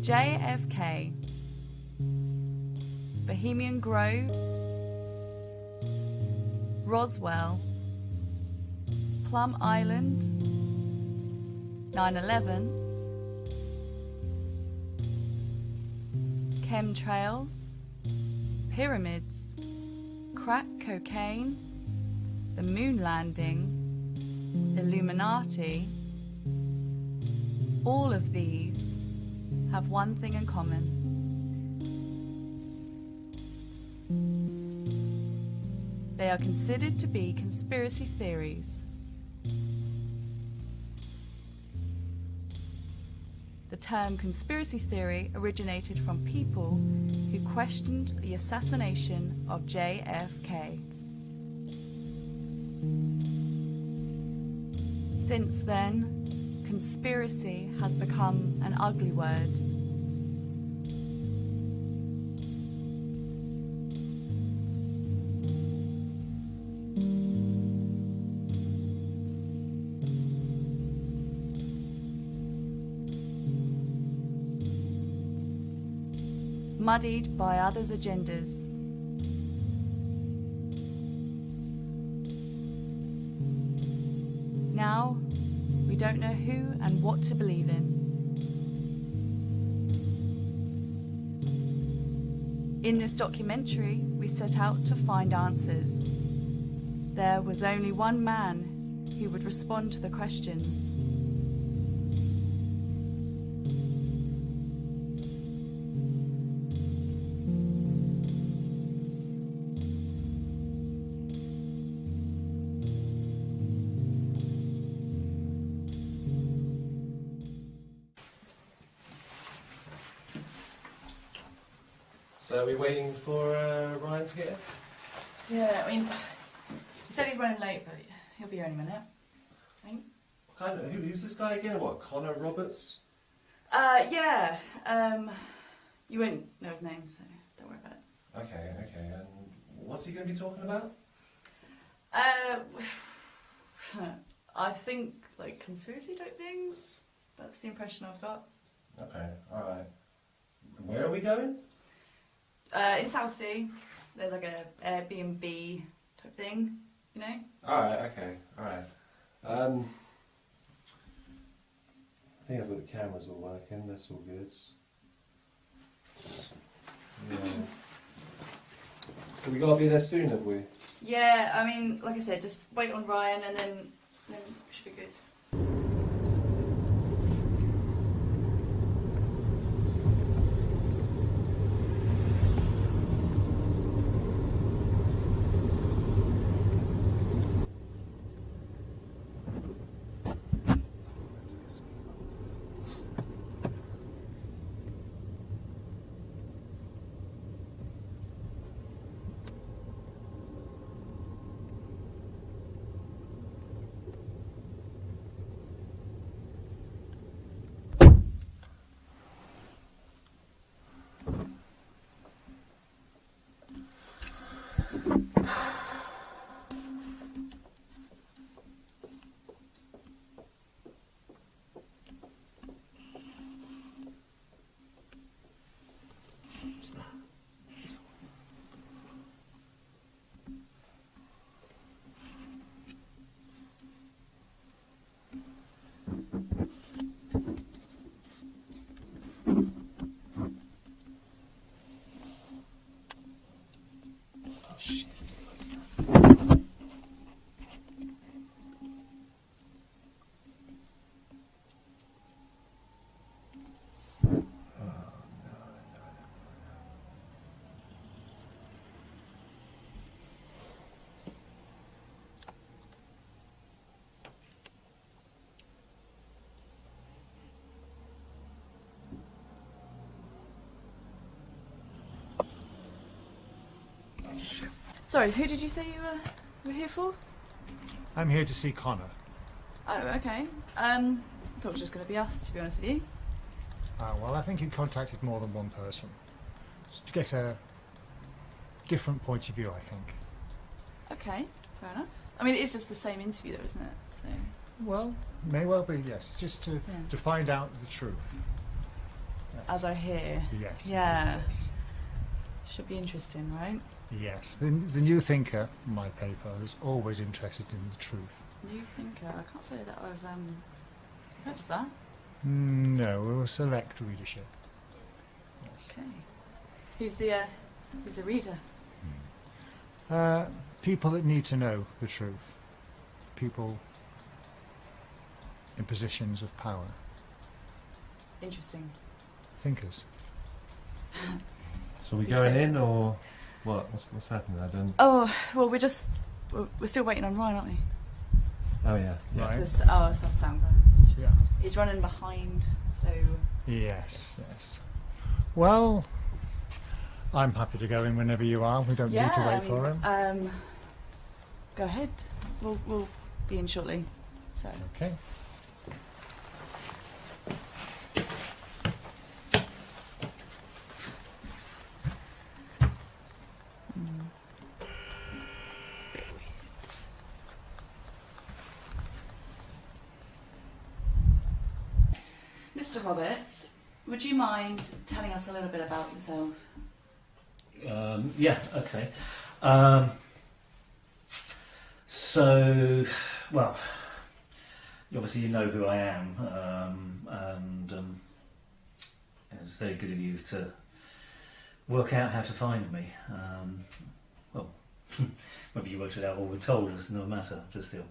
JFK, Bohemian Grove, Roswell, Plum Island, 9/11, chemtrails, pyramids, crack cocaine, the moon landing, Illuminati, all of these have one thing in common. They are considered to be conspiracy theories. The term conspiracy theory originated from people who questioned the assassination of JFK. Since then, conspiracy has become an ugly word. Muddied by others' agendas. Now, we don't know who and what to believe in. In this documentary, we set out to find answers. There was only one man who would respond to the questions. So are we waiting for Ryan to get here? Yeah, I mean, he said he's running late, but he'll be here any minute, I think. Who's this guy again? What, Connor Roberts? Yeah. You won't know his name, so don't worry about it. Okay. And what's he going to be talking about? I think, like, conspiracy type things. That's the impression I've got. Okay, alright. Where are we going? In South Sea, there's like a Airbnb type thing, you know? Alright. I think I've got the cameras all working, that's all good. Yeah. So we gotta be there soon, have we? Yeah, I mean, like I said, just wait on Ryan and then it should be good. Sorry, who did you say you were here for? I'm here to see Connor. Oh, okay. I thought it was just going to be us, to be honest with you. Well, I think he contacted more than one person. Just to get a different point of view, I think. Okay, fair enough. I mean, it's just the same interview though, isn't it? So. Well, may well be, yes. Just to find out the truth. Yes. as I hear. Yes. Yeah. Indeed, yes. Should be interesting, right? Yes. The New Thinker, my paper, is always interested in the truth. New Thinker. I can't say that I've heard of that. No, we're a select readership. Yes. Okay. Who's the reader? People that need to know the truth. People in positions of power. Interesting. Thinkers. So we going in or what? What's happening? I don't. Oh well, we're still waiting on Ryan, aren't we? Oh yeah. Right. It's our sound guy. Yeah. He's running behind, so. Yes, yes. Well, I'm happy to go in whenever you are. We don't need to wait for him. Go ahead. We'll be in shortly. So. Okay. Mr. Roberts, would you mind telling us a little bit about yourself? Yeah, okay. So, well, obviously you know who I am, and it's very good of you to work out how to find me. Well, whether you worked it out or were told us, no matter, but still.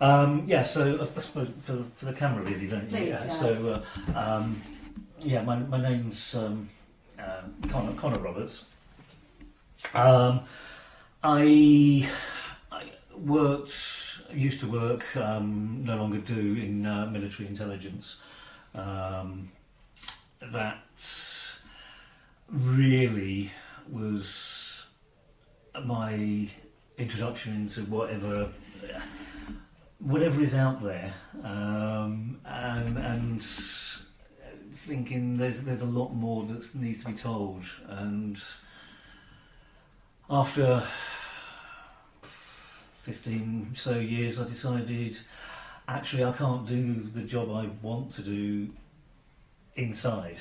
Yeah, so I suppose for the camera really, don't you? Please, yeah. So, yeah, my name's Connor Roberts. I used to work, no longer do, in military intelligence. That really was my introduction into whatever is out there, and thinking there's a lot more that needs to be told. And after 15 so years, I decided actually I can't do the job I want to do inside.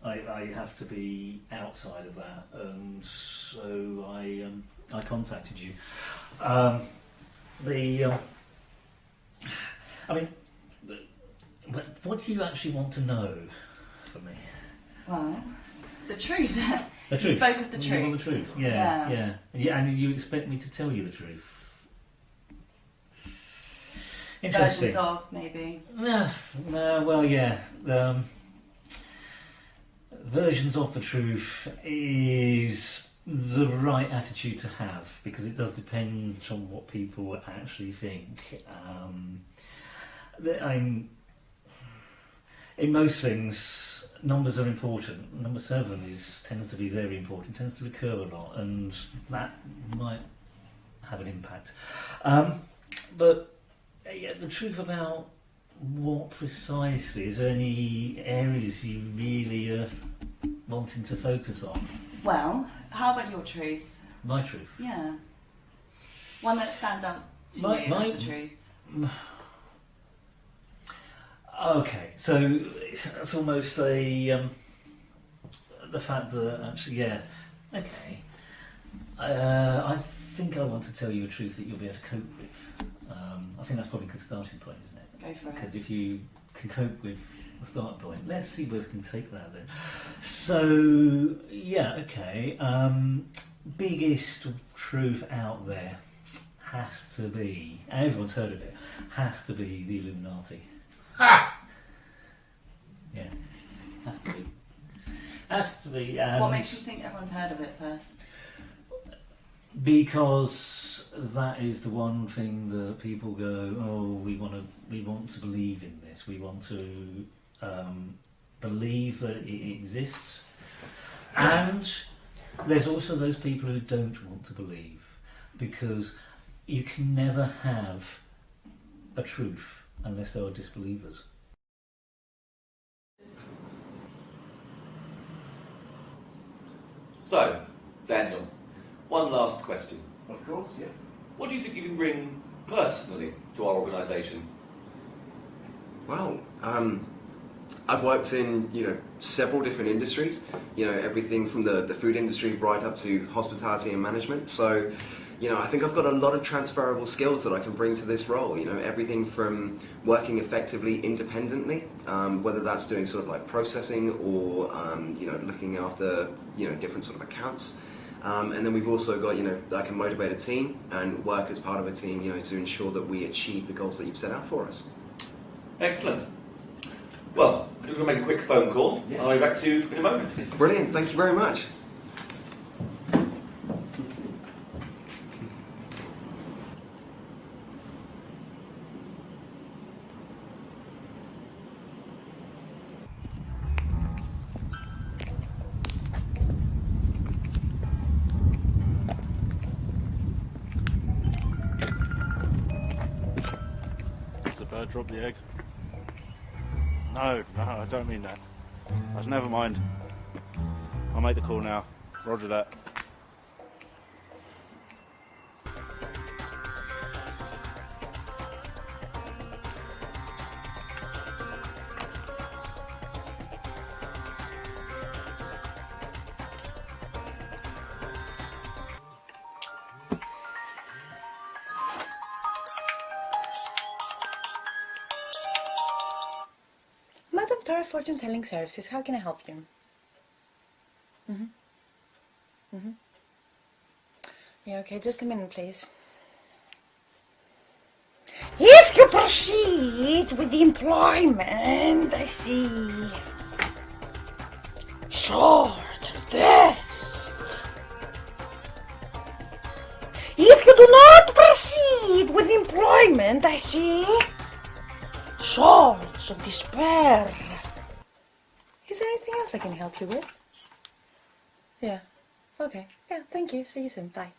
I have to be outside of that, and so I contacted you. I mean, what do you actually want to know from me? Well, the truth. The truth. You spoke of the You truth. want the truth. Yeah. And you expect me to tell you the truth. Interesting. Versions of, maybe. Well, yeah. Versions of the truth is the right attitude to have, because it does depend on what people actually think. In most things, numbers are important. Number 7 tends to be very important, tends to recur a lot, and that might have an impact. But yeah, the truth about what precisely, is there any areas you really are wanting to focus on? Well, how about your truth? My truth? Yeah. One that stands out to you as the truth. Okay, so it's almost the fact that actually, yeah, okay. I think I want to tell you a truth that you'll be able to cope with. I think that's probably a good starting point, isn't it? Go for it. Because if you can cope with the start point, let's see where we can take that then. So, yeah, okay. Biggest truth out there has to be, everyone's heard of it, has to be the Illuminati. Ha! Yeah, has to be. Has to be. What makes you think everyone's heard of it first? Because that is the one thing that people go, oh, we want to believe in this. We want to believe that it exists. And there's also those people who don't want to believe, because you can never have a truth unless there are disbelievers. So, Daniel, one last question. Of course, yeah. What do you think you can bring personally to our organisation? Well, I've worked in, several different industries, everything from the food industry right up to hospitality and management. So, I think I've got a lot of transferable skills that I can bring to this role, everything from working effectively independently, whether that's doing sort of like processing or, looking after, different sort of accounts. And then we've also got, I can motivate a team and work as part of a team, to ensure that we achieve the goals that you've set out for us. Excellent. Well, we're going to make a quick phone call. Yeah. I'll be back to you in a moment. Brilliant, thank you very much. Drop the egg. No, I don't mean that. Never mind. I'll make the call now. Roger that. Fortune telling services, how can I help you? Yeah, okay, just a minute, please. If you proceed with the employment, I see. Short of death. If you do not proceed with employment, I see. Short of despair. Is there anything else I can help you with? Yeah. Okay. Yeah, thank you. See you soon. Bye.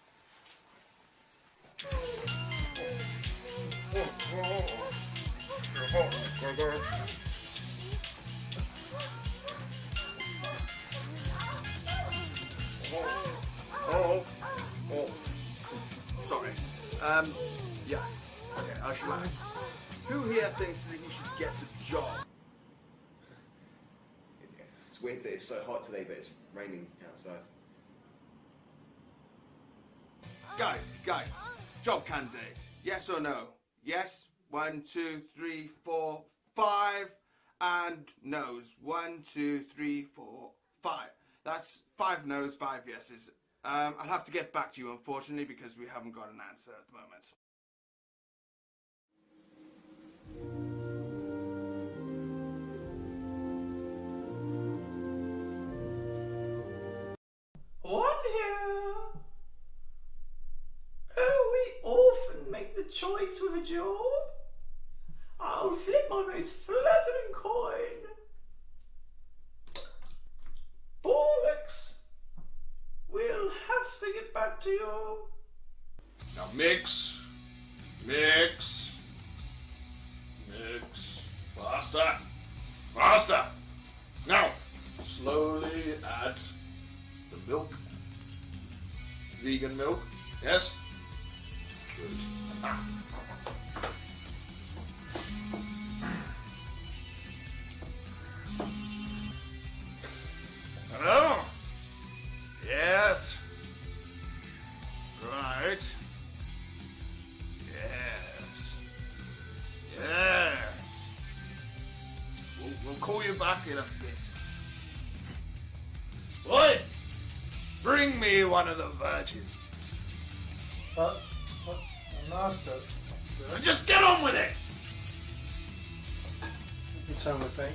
Sorry. Yeah. Okay, I shall ask. Who here thinks that you should get the job? It's weird that it's so hot today, but it's raining outside. Guys, job candidate. Yes or no? Yes. 1, 2, 3, 4, 5. And no's. 1, 2, 3, 4, 5. That's 5 no's, 5 yeses. I'll have to get back to you, unfortunately, because we haven't got an answer at the moment. One here. Oh, we often make the choice with a job. I'll flip my most flattering coin. Bollocks. We'll have to get back to you. Now mix. Faster. Now, slowly add the milk. Vegan milk, yes? Good. Hello? Yes. Right. Yes. We'll call you back in a bit. Boy, bring me one of the virgins. Master. Just get on with it. It's on the thing.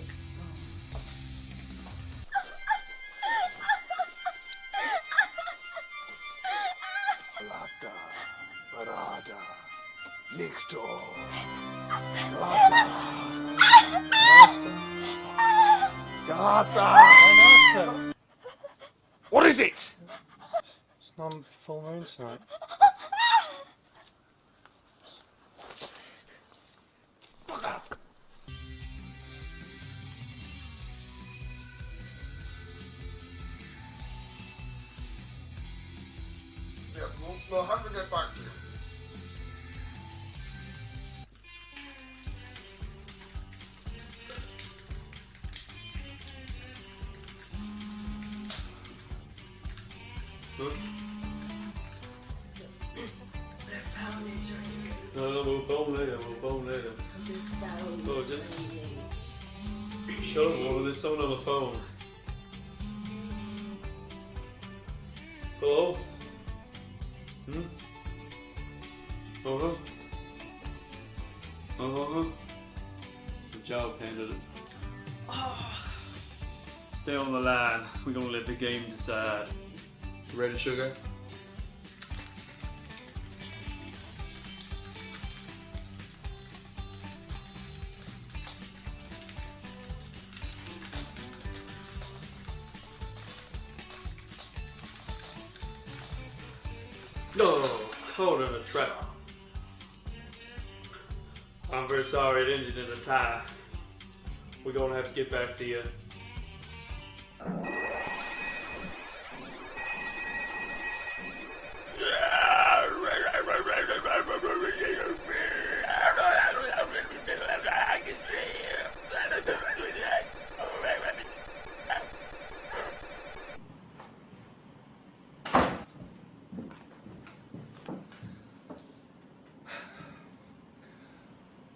Barada, Nictor, Master. What is it? It's not full moon tonight. Yeah, we'll have to get back to you. Huh? They found his ring. We'll bone later, we'll bone later. Oh, just show them all this someone on the phone. Hello? Hmm? Uh-huh. Uh-huh. Good job, candidate. Stay on the line. We're gonna let the game decide. Ready, sugar? No, hold in a trap. I'm very sorry it ended in a tie. We're gonna have to get back to you.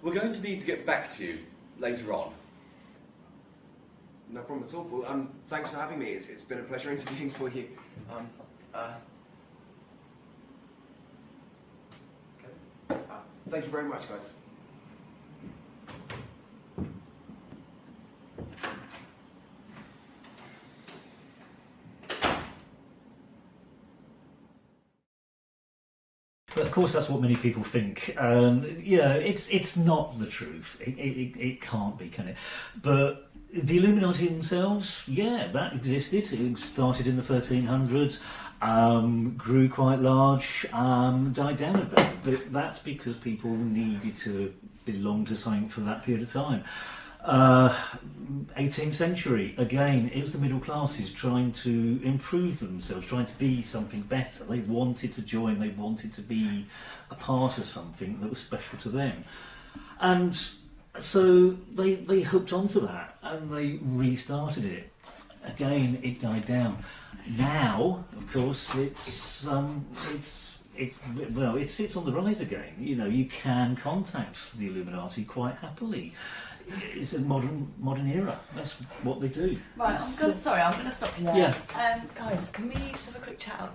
We're going to need to get back to you later on. No problem at all. Well, thanks for having me. It's been a pleasure interviewing for you. Okay. Thank you very much, guys. But of course, that's what many people think. It's not the truth. It can't be, can it? But the Illuminati themselves, yeah, that existed. It started in the 1300s, grew quite large, died down a bit. But that's because people needed to belong to something for that period of time. 18th century, again, it was the middle classes trying to improve themselves, trying to be something better. They wanted to join, they wanted to be a part of something that was special to them. And so they hooked onto that and they restarted it. Again, it died down. Now, of course, it sits on the rise again. You know, you can contact the Illuminati quite happily. It's a modern era. That's what they do. Right, I'm going to stop you there. Yeah. Guys, can we just have a quick chat out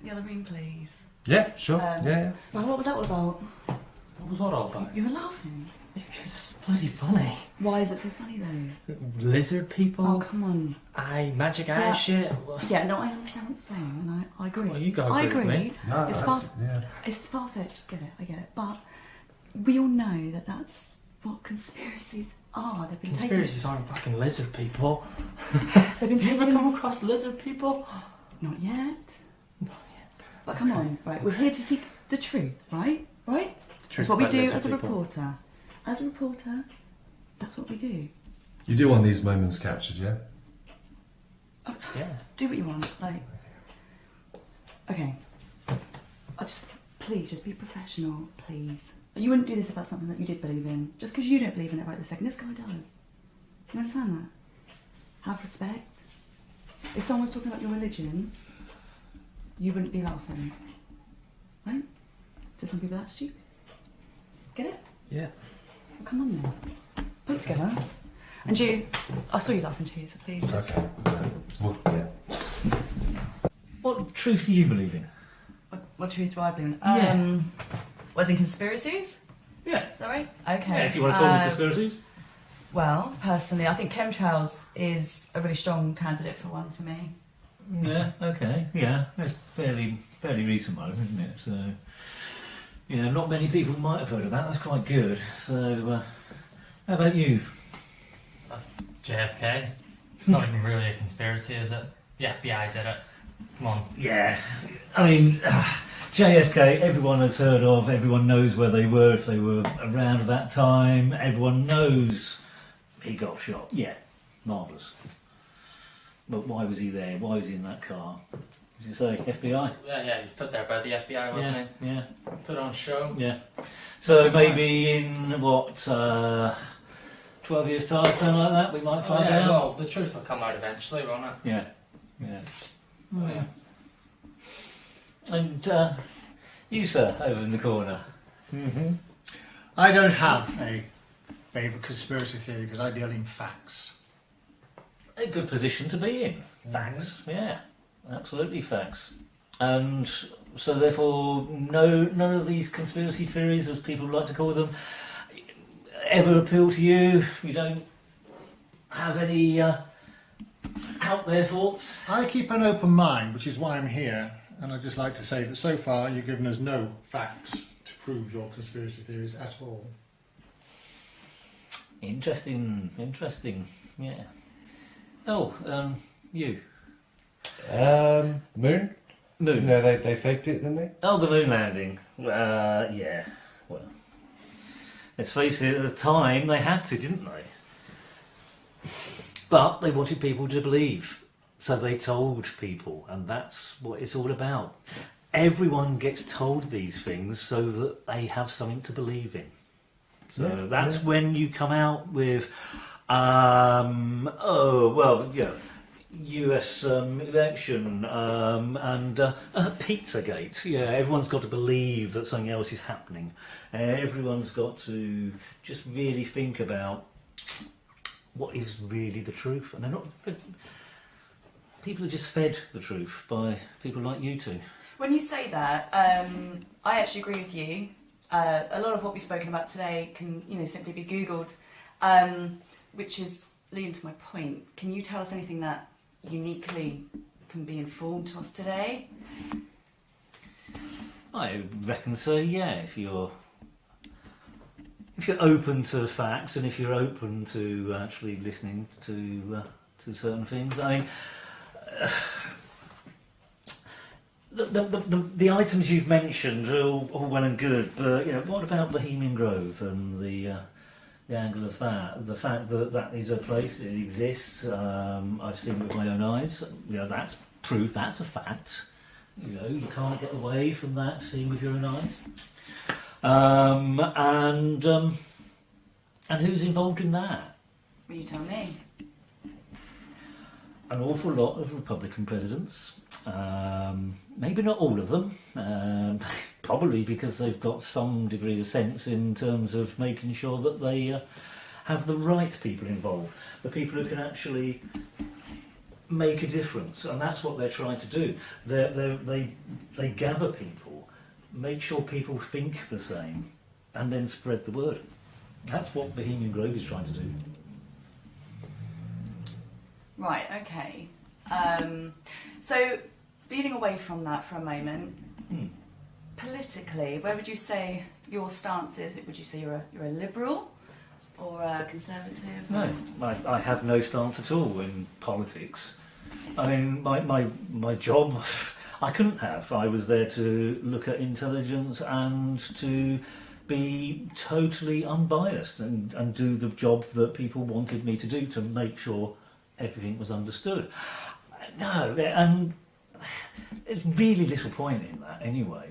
the other room, please? Yeah, sure. Yeah. Right, what was that all about? What was what all about? You were laughing. It's bloody funny. Why is it so funny though? Lizard people. Oh, come on. Magic eye shit. Yeah, no, I understand what you're saying, and I agree. Well, you got I agree agree. with me. No, it's far-fetched. I get it. But we all know that that's what conspiracies are. They've been Conspiracies aren't fucking lizard people. They've been Have you ever come across lizard people? Not yet. But come on, right? We're here to seek the truth, right? Right? That's what we do as a reporter. As a reporter, that's what we do. You do want these moments captured, yeah? Yeah. Do what you want, like. Okay. Please, just be professional, please. You wouldn't do this about something that you did believe in, just because you don't believe in it right this second. This guy does. You understand that? Have respect. If someone's talking about your religion, you wouldn't be laughing. Right? To some people, that's stupid. Get it? Yeah. Well, come on then. Put it together. And you, I saw you laughing too, so please just... Okay. Well, yeah. What truth do you believe in? What truth do I believe in? Yeah. Was in conspiracies? Yeah. Is that right? Okay. Yeah, if you want to call them conspiracies. Well, personally, I think chemtrails is a really strong candidate for one for me. Yeah, okay, yeah. It's fairly recent though, isn't it? So, yeah, not many people might have heard of that. That's quite good. So, how about you? JFK. It's not even really a conspiracy, is it? The FBI did it. Come on. Yeah, I mean, JFK, everyone has heard of, everyone knows where they were if they were around at that time, everyone knows he got shot. Yeah, marvellous. But why was he there? Why was he in that car? Did you say FBI? Yeah, he was put there by the FBI, wasn't he? Yeah. Put on show. Yeah. So maybe in, 12 years' time, something like that, we might find out? Well, the truth will come out eventually, won't it? Yeah. Oh, yeah. And you, sir, over in the corner. I don't have a favourite conspiracy theory because I deal in facts. A good position to be in. Facts, yeah, absolutely facts. And so, therefore, none of these conspiracy theories, as people like to call them, ever appeal to you. You don't have any out there thoughts. I keep an open mind, which is why I'm here, and I'd just like to say that so far you've given us no facts to prove your conspiracy theories at all. Interesting, yeah. Oh, you. Moon? Moon. No, they faked it, didn't they? Oh, the moon landing. Yeah, well, let's face it, at the time they had to, didn't they? But they wanted people to believe, so they told people, and that's what it's all about. Everyone gets told these things so that they have something to believe in. So that's when you come out with, US election and Pizzagate. Yeah, everyone's got to believe that something else is happening. Everyone's got to just really think about what is really the truth, and they're not. People are just fed the truth by people like you two. When you say that, I actually agree with you. A lot of what we've spoken about today can, simply be Googled, which is leading to my point. Can you tell us anything that uniquely can be informed to us today? I reckon so. Yeah, if you're open to facts and if you're open to actually listening to certain things, I mean. The items you've mentioned are all well and good, but what about Bohemian Grove and the angle of that? The fact that that is a place, it exists. I've seen it with my own eyes. That's proof. That's a fact. You can't get away from that. Seeing with your own eyes. And who's involved in that? Will you tell me? An awful lot of Republican presidents. Maybe not all of them, probably because they've got some degree of sense in terms of making sure that they have the right people involved, the people who can actually make a difference, and that's what they're trying to do. They gather people, make sure people think the same, and then spread the word. That's what Bohemian Grove is trying to do. Right, okay. So, leading away from that for a moment, politically, where would you say your stance is? Would you say you're a liberal or a conservative? No, I have no stance at all in politics. I mean, my job, I couldn't have. I was there to look at intelligence and to be totally unbiased and do the job that people wanted me to do to make sure everything was understood. No, and there's really little point in that anyway.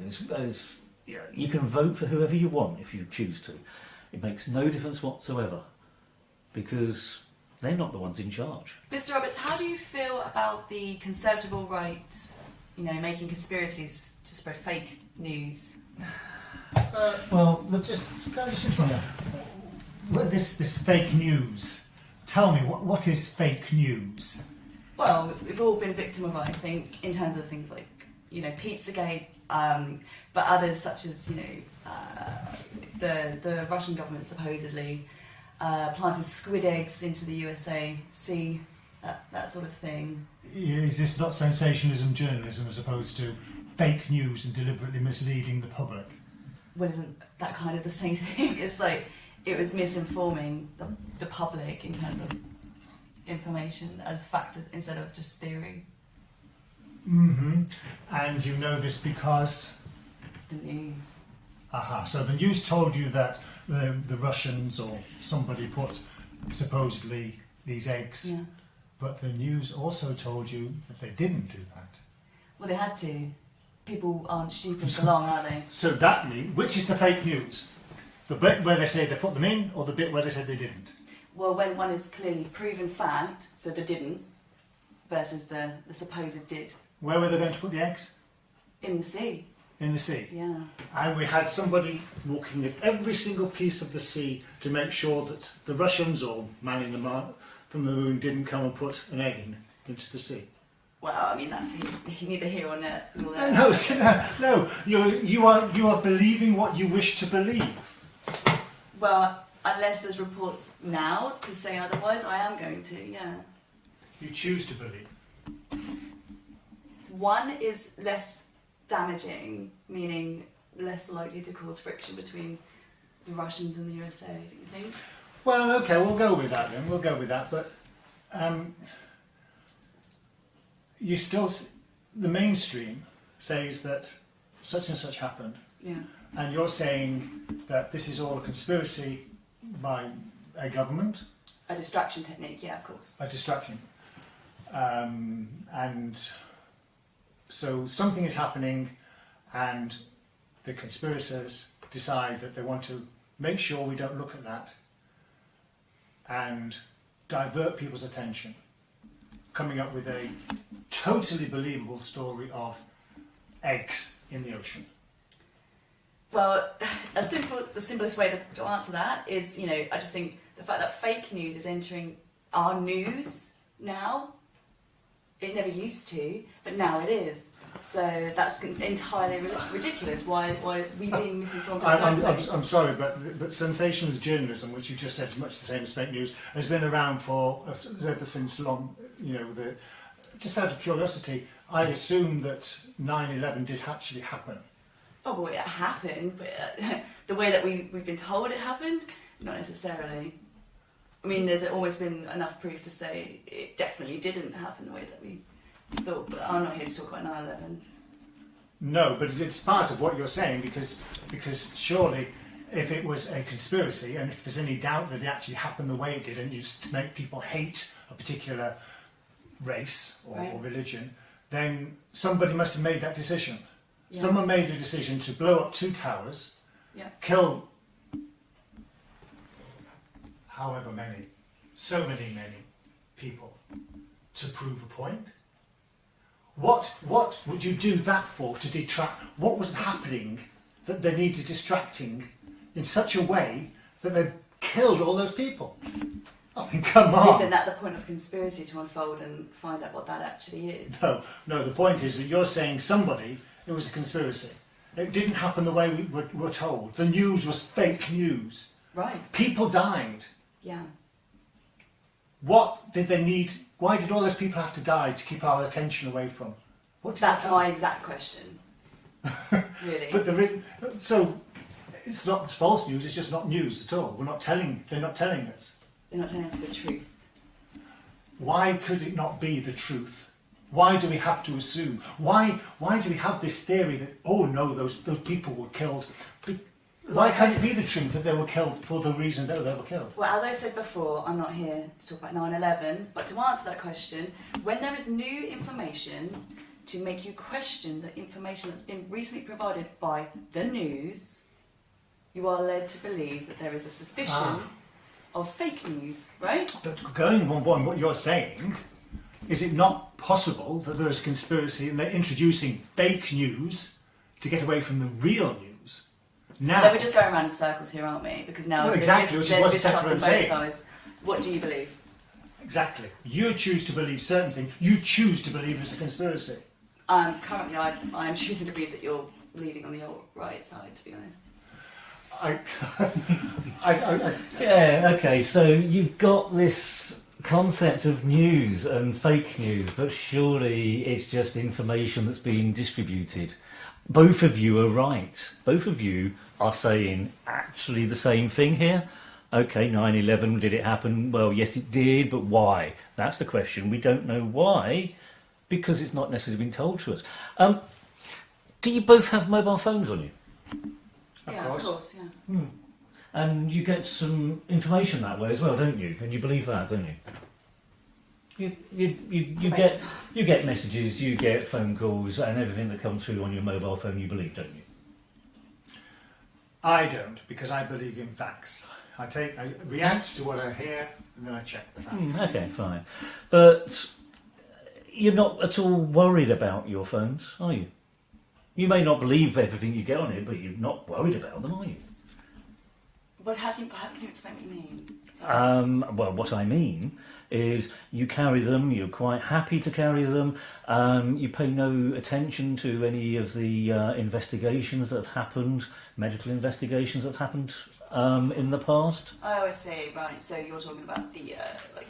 You can vote for whoever you want if you choose to. It makes no difference whatsoever because they're not the ones in charge. Mr. Roberts, how do you feel about the conservative right, making conspiracies to spread fake news? Just interrupt. This fake news. Tell me, what is fake news? Well, we've all been victim of it, I think, in terms of things like, Pizzagate, but others such as, the Russian government supposedly planting squid eggs into the USA Sea, that sort of thing. Is this not sensationalism journalism as opposed to fake news and deliberately misleading the public? Well, isn't that kind of the same thing? It's like it was misinforming the public in terms of information as factors instead of just theory. Mm-hmm. And you know this because? The news. Aha, so the news told you that the Russians or somebody put supposedly these eggs, but the news also told you that they didn't do that. Well, they had to. People aren't stupid for long, are they? So that means, which is the fake news? The bit where they say they put them in, or the bit where they said they didn't? Well, when one is clearly proven fact, so the didn't, versus the supposed did. Where were they going to put the eggs? In the sea. In the sea. Yeah. And we had somebody looking at every single piece of the sea to make sure that the Russians or manning the from the moon didn't come and put an egg into the sea. Well, I mean, that's neither here or there. No. You are believing what you wish to believe. Well, unless there's reports now to say otherwise, I am going to. Yeah. You choose to believe. One is less damaging, meaning less likely to cause friction between the Russians and the USA. Don't you think? Well, okay, we'll go with that then. We'll go with that, but. You still, the mainstream says that such and such happened, and you're saying that this is all a conspiracy by a government. A distraction technique, yeah, of course. A distraction, and so something is happening, and the conspirators decide that they want to make sure we don't look at that, and divert people's attention, coming up with a totally believable story of eggs in the ocean. Well, the simplest way to answer that is, I just think the fact that fake news is entering our news now, it never used to, but now it is. So that's entirely ridiculous. Why we being misinformed? I'm sorry, but sensationalist journalism, which you just said is much the same as fake news, has been around for ever since long. Just out of curiosity, I assume that 9/11 did actually happen. Oh, well, it happened, but the way that we've been told it happened, not necessarily. I mean, there's always been enough proof to say it definitely didn't happen the way that we thought, but I'm not here to talk about 9/11. No, but it's part of what you're saying, because surely if it was a conspiracy, and if there's any doubt that it actually happened the way it did, and just to make people hate a particular race or religion, then somebody must have made that decision. Yeah. Someone made the decision to blow up 2 towers, kill however many, so many people, to prove a point. What would you do that for, to detract? What was happening that they needed distracting in such a way that they killed all those people? I mean, come on. Isn't that the point of conspiracy, to unfold and find out what that actually is? No, the point is that you're saying it was a conspiracy. It didn't happen the way we were told. The news was fake news. Right. People died. Yeah. What did they need? Why did all those people have to die to keep our attention away from? That's my exact question. Really. But so it's not false news. It's just not news at all. They're not telling us. They're not telling us the truth. Why could it not be the truth? Why do we have to assume? Why do we have this theory that those people were killed? Why can't it be the truth that they were killed for the reason that they were killed? Well, as I said before, I'm not here to talk about 9/11, but to answer that question, when there is new information to make you question the information that's been recently provided by the news, you are led to believe that there is a suspicion of fake news, right? But going on what you're saying, is it not possible that there is a conspiracy and they're introducing fake news to get away from the real news? Now, so we're just going around in circles here, aren't we? Because now which is there's distrust on both sides. What do you believe? Exactly. You choose to believe certain things. You choose to believe it's a conspiracy. Currently, I am choosing to believe that you're leading on the right side, to be honest. Yeah, okay, so you've got this concept of news and fake news, but surely it's just information that's being distributed. Both of you are right. Both of you are saying actually the same thing here. Okay, 9/11, did it happen? Well, yes, it did, but why? That's the question. We don't know why, because it's not necessarily been told to us. Do you both have mobile phones on you? Of course, yeah. And you get some information that way as well, don't you? And you believe that, don't you? You get messages, you get phone calls, and everything that comes through on your mobile phone. You believe, don't you? I don't, because I believe in facts. I react to what I hear, and then I check the facts. Okay, fine. But you're not at all worried about your phones, are you? You may not believe everything you get on it, but you're not worried about them, are you? Well, how can you explain what you mean? Well, what I mean is you carry them, you're quite happy to carry them, you pay no attention to any of the investigations that have happened, medical investigations that have happened in the past. Oh, I see, right. So you're talking about the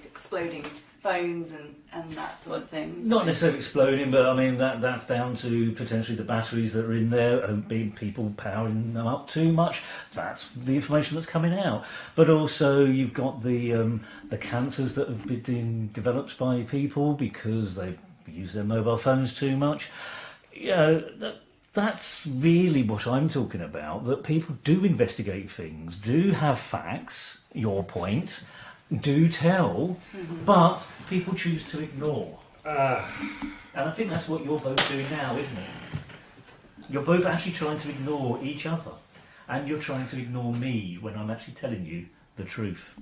exploding phones and that sort of thing. Not necessarily exploding, but I mean that's down to potentially the batteries that are in there, people powering them up too much. That's the information that's coming out. But also you've got the cancers that have been developed by people because they use their mobile phones too much. You know, that's really what I'm talking about. That people do investigate things, do have facts. Your point. Do tell, but people choose to ignore. And I think that's what you're both doing now, isn't it? You're both actually trying to ignore each other, and you're trying to ignore me when I'm actually telling you the truth.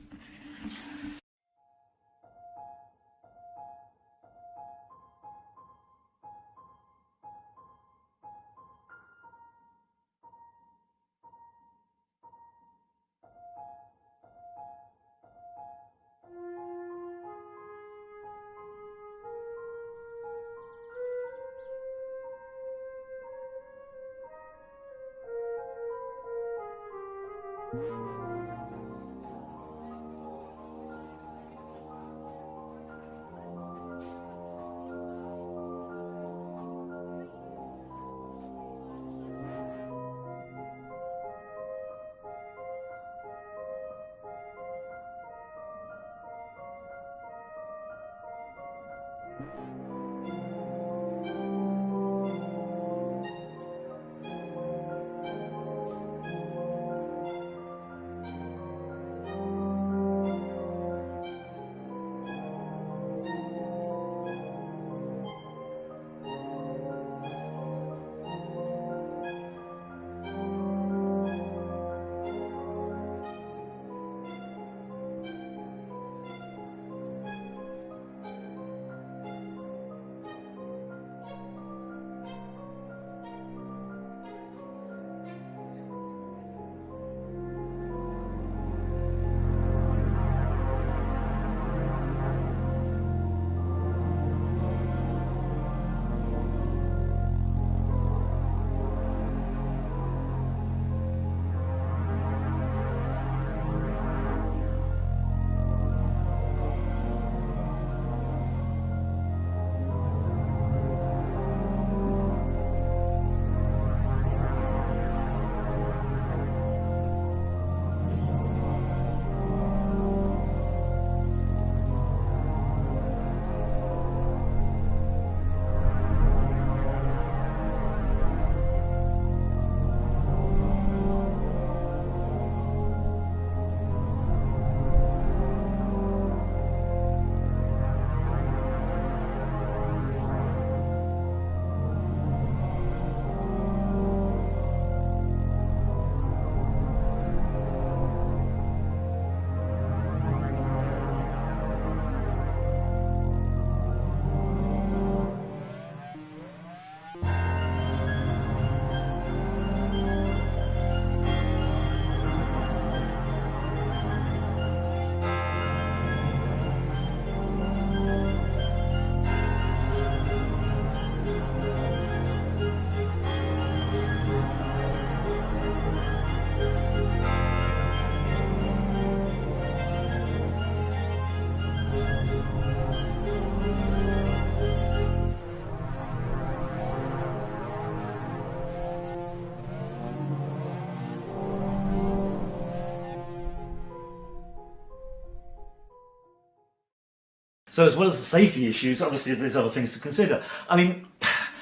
So as well as the safety issues, obviously there's other things to consider. I mean,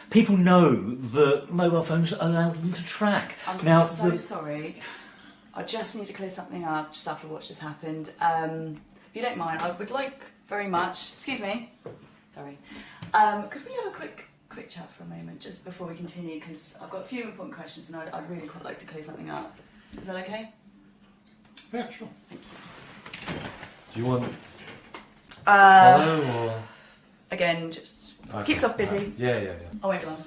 people know that mobile phones allow them to track. I'm so sorry. I just need to clear something up just after what just happened. If you don't mind, I would like very much... Excuse me. Sorry. Could we have a quick chat for a moment just before we continue? Because I've got a few important questions and I'd really quite like to clear something up. Is that okay? Yeah, sure. Thank you. Do you want follow or again? Just okay. keep yourself busy. Yeah. I won't be long.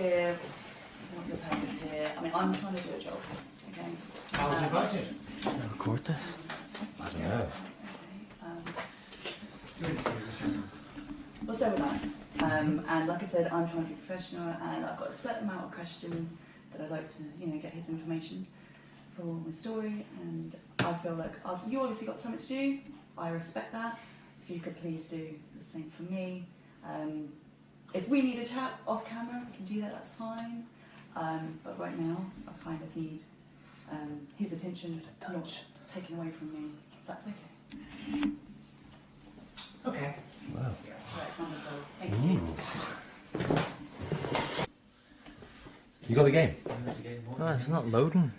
here. I want your papers here. I mean, I'm trying to do a job. Okay. How's the budget? Can I record this? I don't know. Well, so was I. And like I said, I'm trying to be professional, and I've got a certain amount of questions that I'd like to, get his information for my story. And I feel like you obviously got something to do. I respect that. If you could please do the same for me. If we need a chat off camera, we can do that. That's fine. But right now, I kind of need his attention not taken away from me. If that's okay. Okay. Wow. Thank you. You got the game? Oh, it's not loading.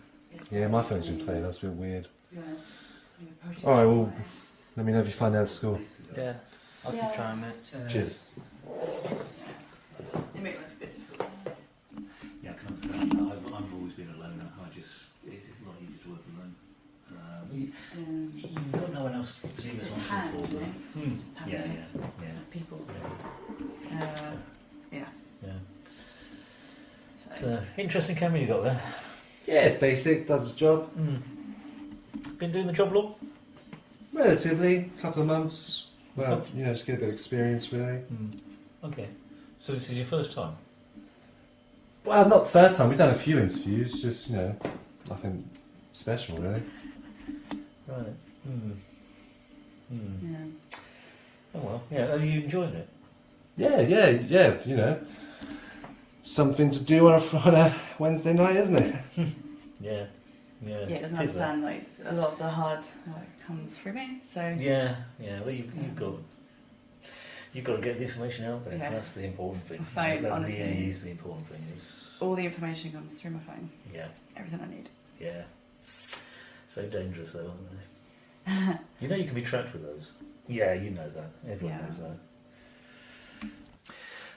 Yeah, my phone's been playing. That's a bit weird. Alright, well, let me know if you find out at school. Yeah, I'll keep trying, mate. Cheers. Yeah, I can understand that. I've always been alone. It's a lot easier to work alone. You've got no one else to see this one for. Yeah. People. Yeah. So, interesting camera you got there. Yeah, it's basic, does its job. Been doing the job long? Relatively, couple of months. Well, just get a bit of experience, really. Okay. So this is your first time? Well, not the first time. We've done a few interviews, just, nothing special, really. Right. Yeah. Oh well, yeah. Are you enjoying it? Yeah. Something to do on a Wednesday night, isn't it? Yeah. Yeah, it doesn't understand a lot of the hard comes through me. So yeah. Well, you've got to get the information out there. Yeah. That's the important thing. My phone, that honestly, really is the important thing. All the information comes through my phone. Yeah. Everything I need. Yeah. So dangerous, though, aren't they? You can be tracked with those. Yeah, you know that. Everyone knows that.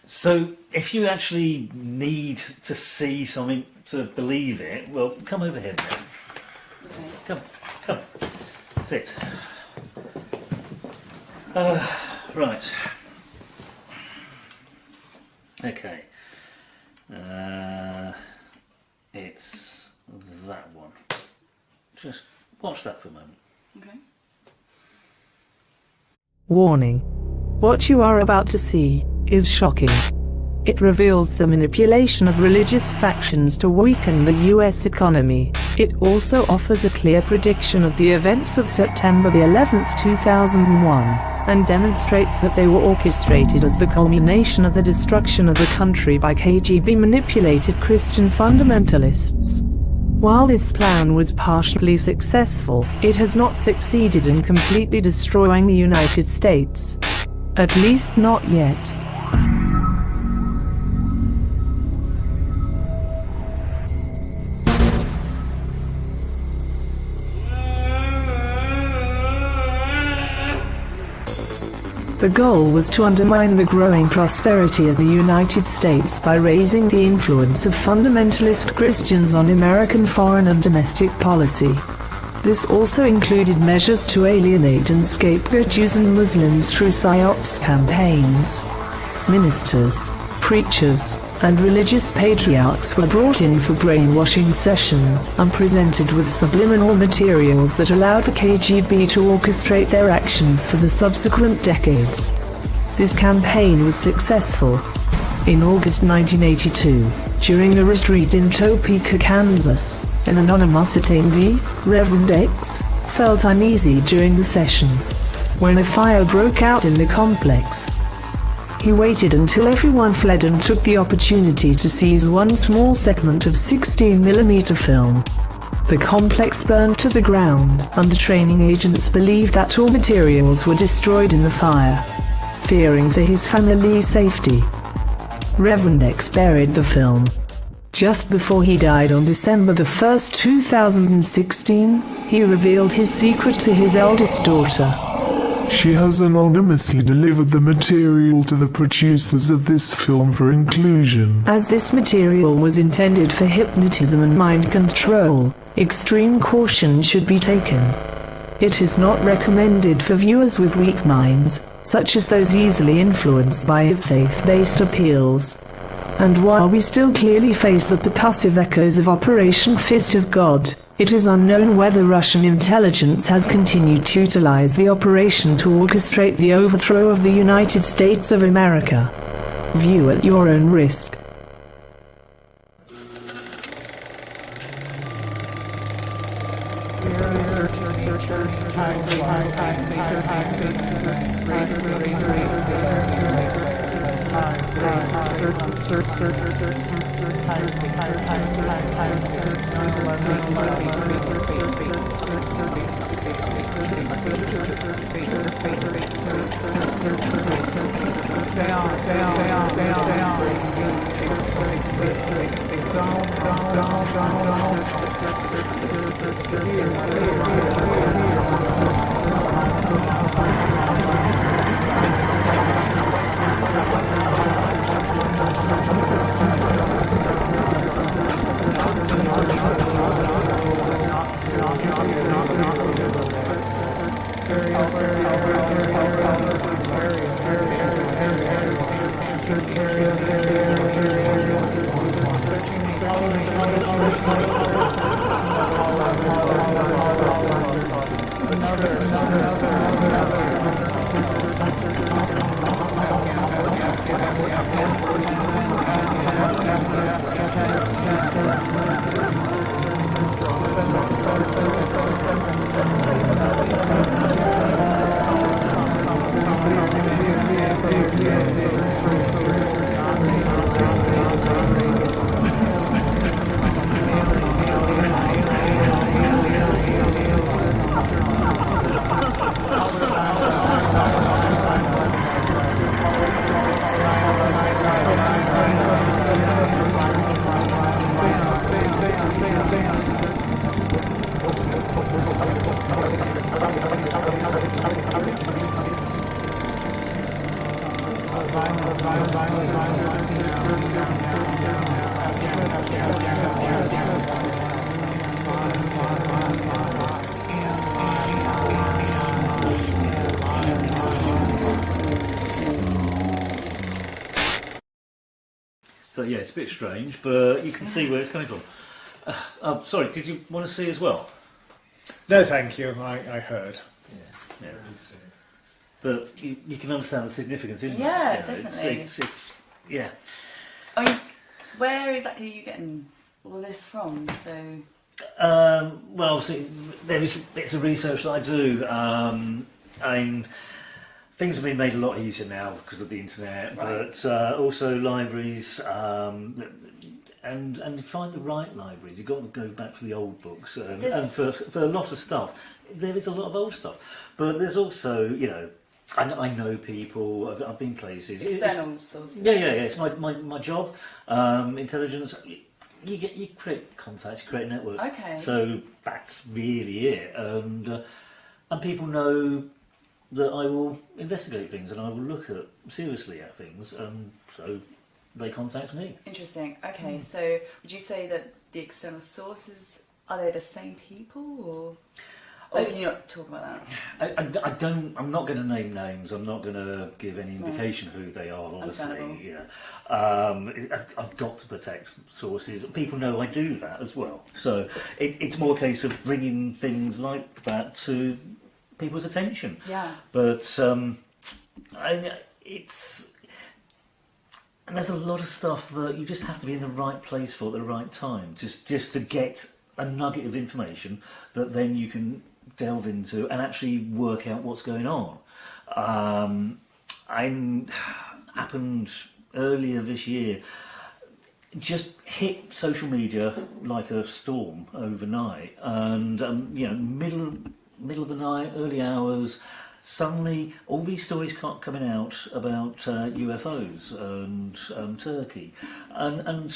So, if you actually need to see something to believe it, well, come over here then. Okay. Come. Sit. Right. Okay. It's that one. Just watch that for a moment. Okay. Warning. What you are about to see is shocking. It reveals the manipulation of religious factions to weaken the US economy. It also offers a clear prediction of the events of September the 11th, 2001, and demonstrates that they were orchestrated as the culmination of the destruction of the country by KGB manipulated Christian fundamentalists. While this plan was partially successful, it has not succeeded in completely destroying the United States. At least not yet. The goal was to undermine the growing prosperity of the United States by raising the influence of fundamentalist Christians on American foreign and domestic policy. This also included measures to alienate and scapegoat Jews and Muslims through PSYOPs campaigns. Ministers, preachers, and religious patriarchs were brought in for brainwashing sessions and presented with subliminal materials that allowed the KGB to orchestrate their actions for the subsequent decades. This campaign was successful. In August 1982, during a retreat in Topeka, Kansas, an anonymous attendee, Reverend X, felt uneasy during the session. When a fire broke out in the complex, he waited until everyone fled and took the opportunity to seize one small segment of 16mm film. The complex burned to the ground, and the training agents believed that all materials were destroyed in the fire. Fearing for his family's safety, Reverend X buried the film. Just before he died on December 1, 2016, he revealed his secret to his eldest daughter. She has anonymously delivered the material to the producers of this film for inclusion. As this material was intended for hypnotism and mind control, extreme caution should be taken. It is not recommended for viewers with weak minds, such as those easily influenced by faith-based appeals. And while we still clearly face the percussive echoes of Operation Fist of God, it is unknown whether Russian intelligence has continued to utilize the operation to orchestrate the overthrow of the United States of America. View at your own risk. So yeah, it's a bit strange, but you can see where it's coming from. Sorry, did you want to see as well? No, thank you. I heard. Yeah. But you can understand the significance, isn't Yeah, it? definitely. It's yeah. I mean, where exactly are you getting all this from? So. Well, see, there is bits of research that I do. Things have been made a lot easier now because of the internet, Right. but also libraries, and find the right libraries. You've got to go back to the old books, and for a lot of stuff, there is a lot of old stuff. But there's also, I know people. I've been places. External sources. Yeah. It's my job. Intelligence. You create contacts, you create a network. Okay. So that's really it, and people know that I will investigate things and I will look seriously at things, and so they contact me. Interesting. Okay, so would you say that the external sources, are they the same people, or can you not talk about that? I'm not going to name names. I'm not going to give any indication who they are. Obviously, I've got to protect sources. People know I do that as well. So it's more a case of bringing things like that to people's attention. Yeah. But and there's a lot of stuff that you just have to be in the right place for at the right time, just to get a nugget of information that then you can delve into and actually work out what's going on. Happened earlier this year. Just hit social media like a storm overnight, and middle of the night, early hours, suddenly all these stories coming out about UFOs and Turkey, and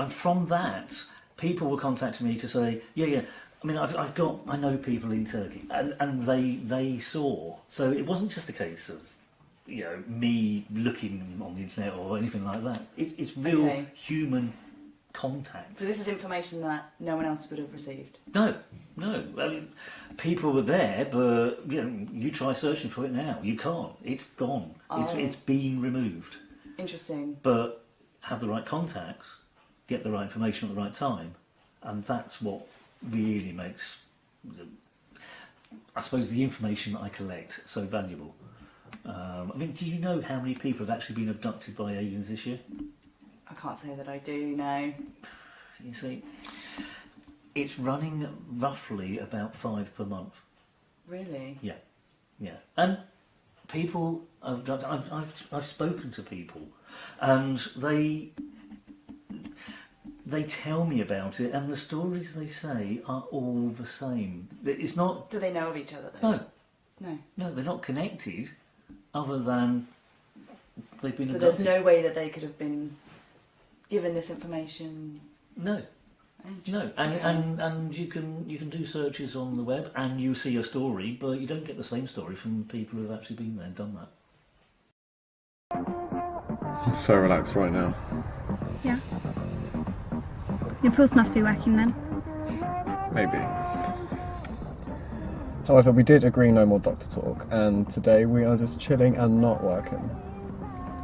from that, people were contacting me to say, yeah. I mean, I know people in Turkey, and they saw. So it wasn't just a case of me looking on the internet or anything like that. It's real human contact. So this is information that no one else would have received? No. I mean, people were there, but you try searching for it now. You can't. It's gone. Oh. It's been removed. Interesting. But have the right contacts, get the right information at the right time, and that's what really makes, I suppose, the information that I collect so valuable. I mean, do you know how many people have actually been abducted by aliens this year? I can't say that I do, no. You see, it's running roughly about 5 per month. Really? Yeah, yeah. And people, I've spoken to people, and they tell me about it, and the stories they say are all the same. It's not. Do they know of each other though? No. No. No, they're not connected, other than they've been. So abducted. there's no way that they could have been given this information. No. No, and you can do searches on the web and you see a story, but you don't get the same story from people who have actually been there and done that. I'm so relaxed right now. Yeah. Your pills must be working then. Maybe. However, we did agree no more doctor talk, and today we are just chilling and not working.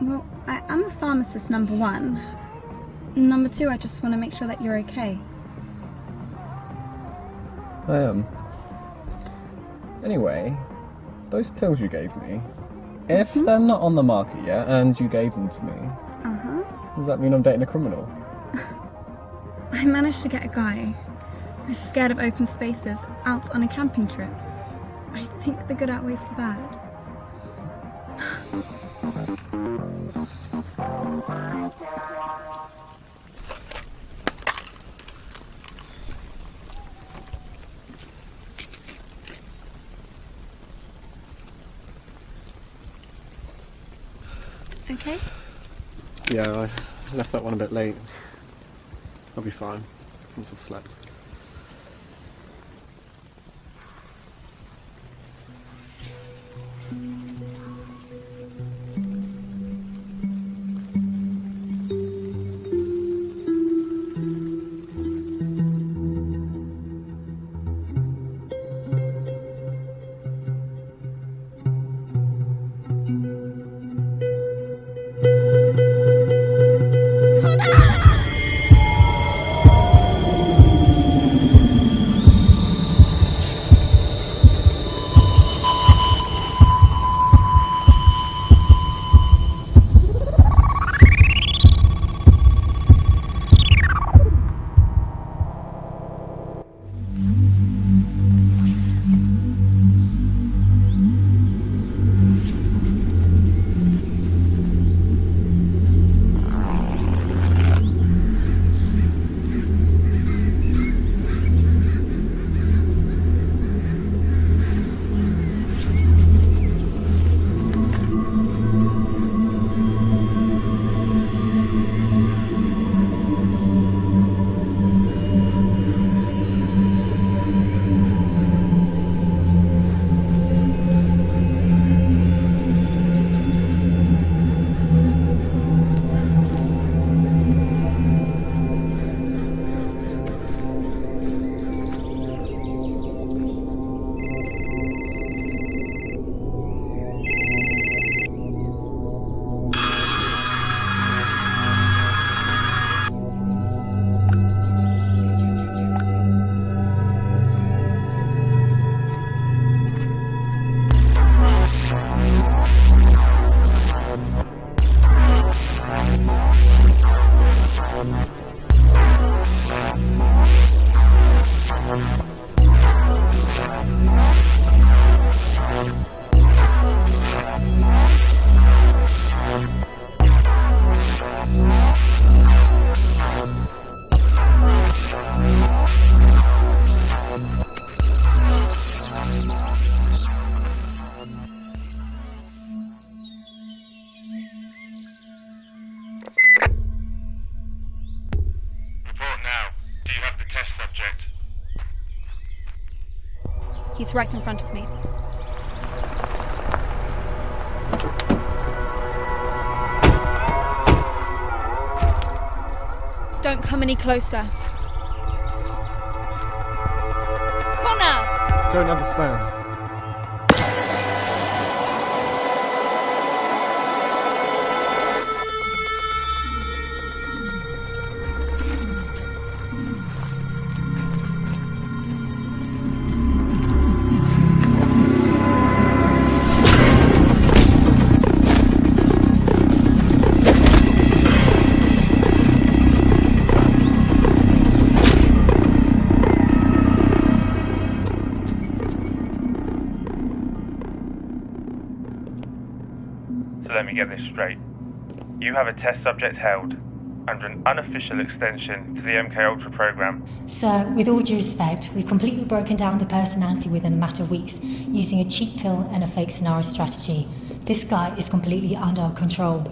Well, I'm a pharmacist, number one. Number two, I just want to make sure that you're okay. I am. Anyway, those pills you gave me, if they're not on the market yet and you gave them to me, does that mean I'm dating a criminal? I managed to get a guy who's scared of open spaces out on a camping trip. I think the good outweighs the bad. Okay? Yeah, I left that one a bit late. I'll be fine once I've slept. He's right in front of me. Don't come any closer. Connor! Don't understand. let me get this straight. You have a test subject held under an unofficial extension to the MK Ultra program. Sir, with all due respect, we've completely broken down the personality within a matter of weeks using a cheat pill and a fake scenario strategy. This guy is completely under our control.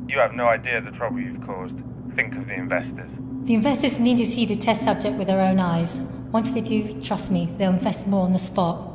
You have no idea the trouble you've caused. Think of the investors. The investors need to see the test subject with their own eyes. Once they do, trust me, they'll invest more on the spot.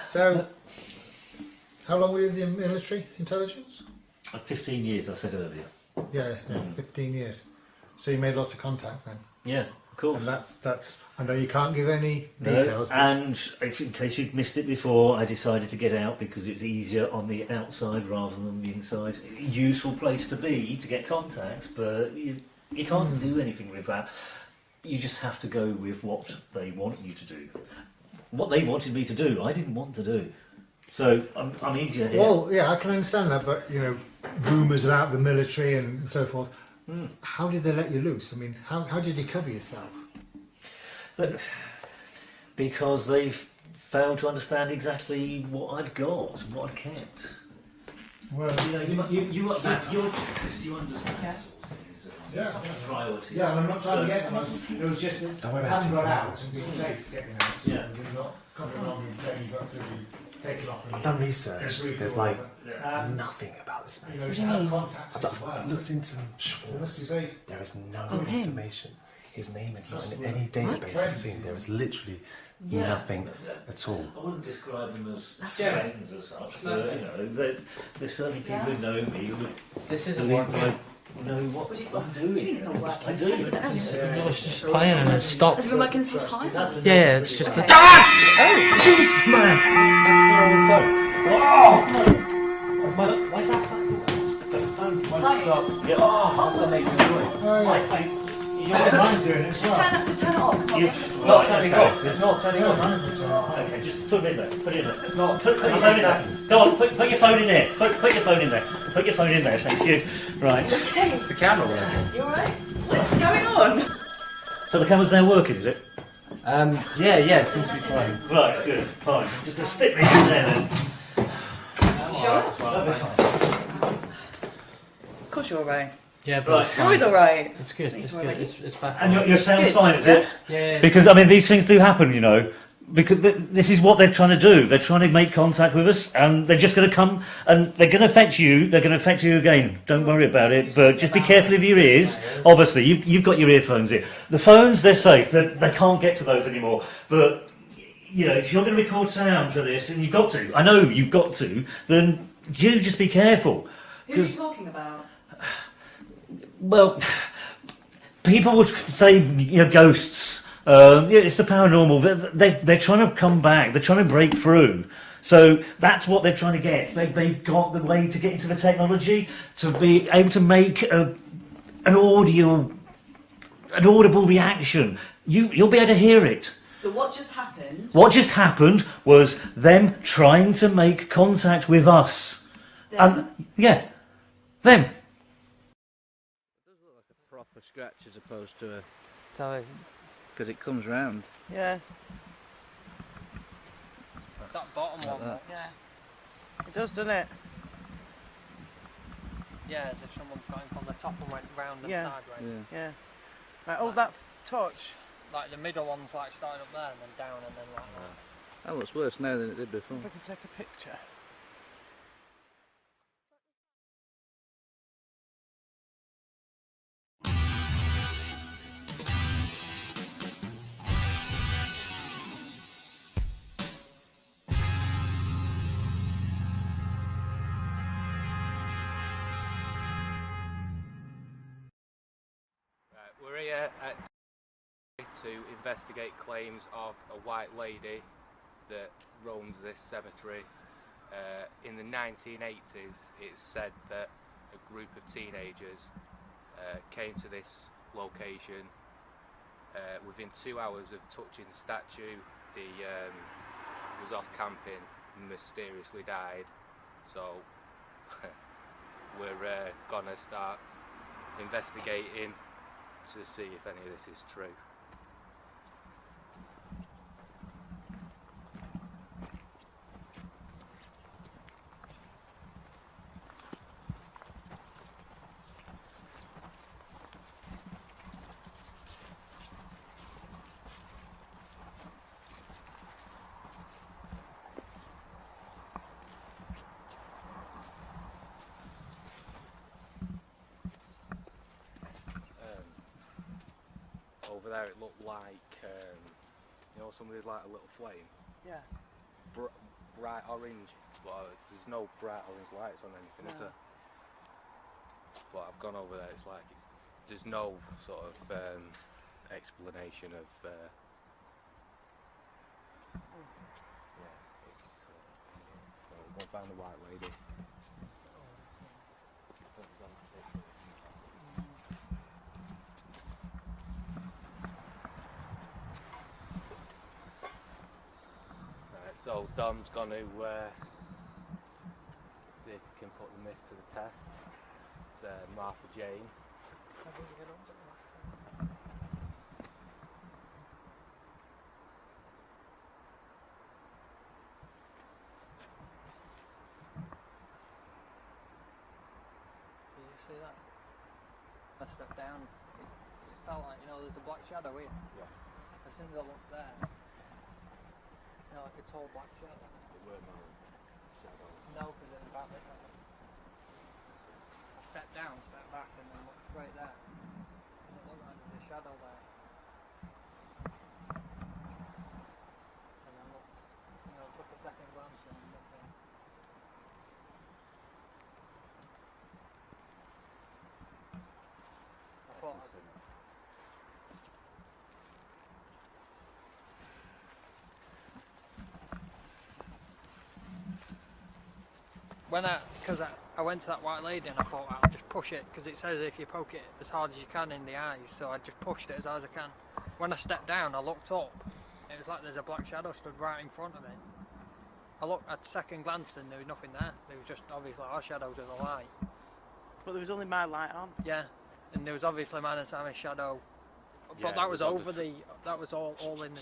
So, how long were you in the military intelligence? 15 years, I said earlier. Yeah, 15 years. So you made lots of contacts then? Yeah, of course. And that's. I know you can't give any details. No, and in case you'd missed it before, I decided to get out because it's easier on the outside rather than the inside. Useful place to be to get contacts, but you can't do anything with that. You just have to go with what they want you to do. What they wanted me to do, I didn't want to do. So I'm easier here. Well, yeah, I can understand that, but rumours about the military and so forth. How did they let you loose? I mean, how did you cover yourself? Because they've failed to understand exactly what I'd got, what I'd kept. Well, you understand. Yeah, priority. Yeah, and I'm not trying to get them. It was just that I hadn't got out and be safe getting out. Yeah. You're not coming along and saying you've got to be taken off. I've done research. There's like nothing about this place. What do you mean? I've looked into Schwartz. There is no information. His name is not in any database I've seen. There is literally nothing at all. I wouldn't describe them as friends as such. But, there's certainly people who know me who This is a believe working. I know what I'm doing. I do. I was just playing and it stopped. Has it been working this whole time? Yeah, it's just the. Oh, Jesus, man! That's my phone. Why's that phone? The phone won't stop. Yeah. What's that making noise? My phone. Mine's doing it as well. Just turn it off. It's not turning off. It's not turning off. Okay, just put it in there. Put it in there. It's not. Put your phone in there. Go on, put your phone in there. Put your phone in there. Put your phone in there. Thank you. Right. Okay. It's the camera working. You alright? What's going on? So the camera's now working, is it? Yeah, it seems to be fine. Right, good, fine. Just stick me in there then. Sure? Of course you're alright. Yeah, but Right. it's You're always alright. It's good. It's good. It's back. And your sound's Good. fine, is it? Yeah. Because, I mean, these things do happen, because this is what they're trying to do. They're trying to make contact with us, and they're just going to come, and they're going to affect you. They're going to affect you again. Don't worry about it, but just be careful of your ears. Obviously, you've got your earphones here. The phones, they're safe. They can't get to those anymore. But, if you're going to record sound for this, and you've got to, I know you've got to, then you just be careful. Who are you talking about? Well, people would say, ghosts. It's the paranormal. They're trying to come back. They're trying to break through. So that's what they're trying to get. They've got the way to get into the technology to be able to make an audible reaction. You'll be able to hear it. So what just happened? What just happened was them trying to make contact with us. Them? Them. Proper scratch as opposed to a Tell because it comes round. Yeah. that bottom one. Yeah. It does, doesn't it? Yeah, as if someone's got him from the top and went round and Yeah. sideways. Yeah. Right, that touch. Like the middle one's like starting up there and then down and then like that. That looks worse now than it did before. If I can take a picture. We're here to investigate claims of a white lady that roams this cemetery. In the 1980s, it's said that a group of teenagers came to this location. Within 2 hours of touching the statue, he was off camping and mysteriously died. So we're gonna start investigating to see if any of this is true. Over there it looked like, you know, somebody with like a little flame? Yeah. Bright orange, but there's no bright orange lights on anything, is there? But I've gone over there, it's like, there's no sort of explanation of, yeah, it's, so we'll find the white lady. So Dom's going to see if he can put the myth to the test. It's Martha Jane. Did you see that? I stepped down. It felt like, you know, there's a black shadow here. Yeah. As soon as I looked there, you know, like a tall black shadow. It weren't my shadow. No, because it was about this height. I stepped down, stepped back, and then looked straight there. And it looked like there's a shadow there. And I looked, you know, took a second glance and nothing. I thought because I went to that white lady and I thought I'll just push it, because it says if you poke it as hard as you can in the eyes, so I just pushed it as hard as I can. When I stepped down, I looked up, it was like there's a black shadow stood right in front of me. I looked at second glance and there was nothing there, there was just obviously our shadows of the light. But there was only my light on. Yeah, and there was obviously mine and Sammy's shadow, but Yeah, that it was was on over that was all in the...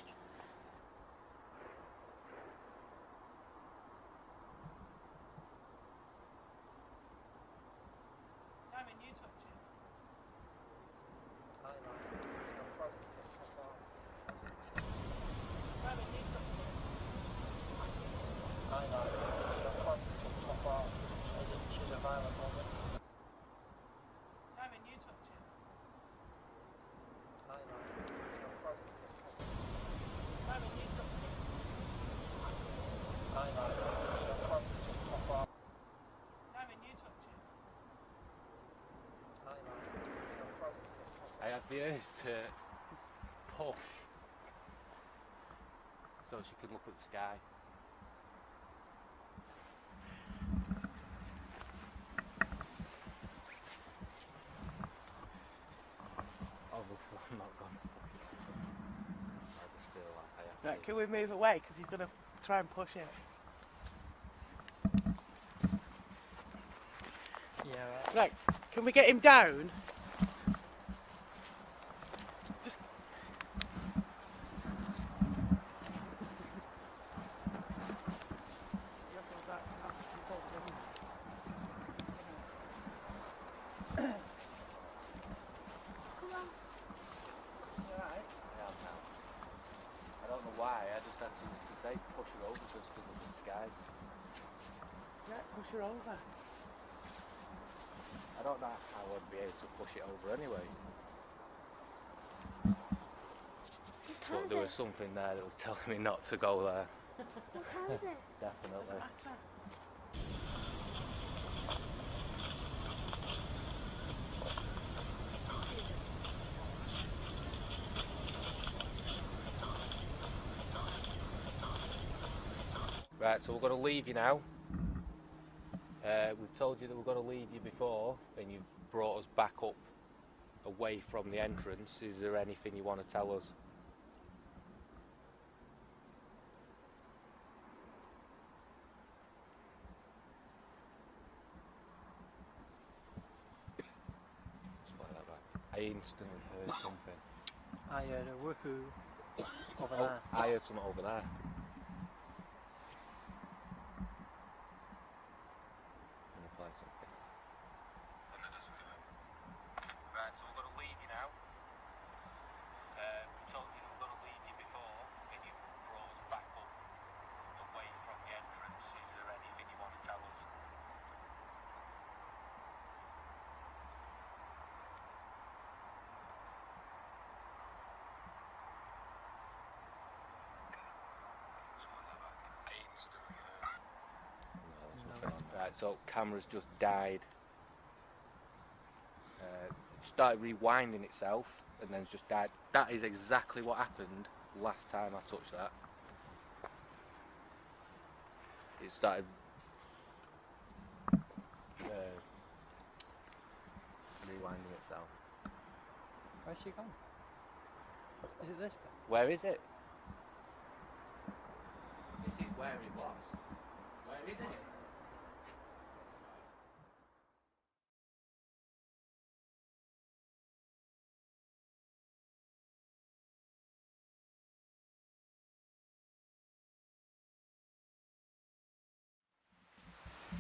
I had the urge to push so she could look at the sky. Obviously I'm not going to push it. I just feel like I have to. Right, can we move away? Because he's going to try and push it. Yeah, right. Can we get him down? Just... don't know why, I just had to say push her over just because of the sky. Yeah, push her over. I don't know how I'd be able to push it over anyway. But there was something there that was telling me not to go there. What time is it? Definitely. Doesn't matter. Right, so we're going to leave you now. We've told you that we're going to leave you before, and you've brought us back up away from the entrance. Is there anything you want to tell us? I instantly heard something. I heard a woohoo over Oh, there. I heard something over there. I'm gonna play something. Right, so we're gonna leave you now. We've told you that we're gonna leave you before, and you've brought us back up away from the entrance. Is there anything you want to tell us? Right, so camera's just died. Started rewinding itself and then it's just died. That is exactly what happened last time I touched that. It started rewinding itself. Where's she gone? Is it this bit? Where is it? This is where it was. Where is it?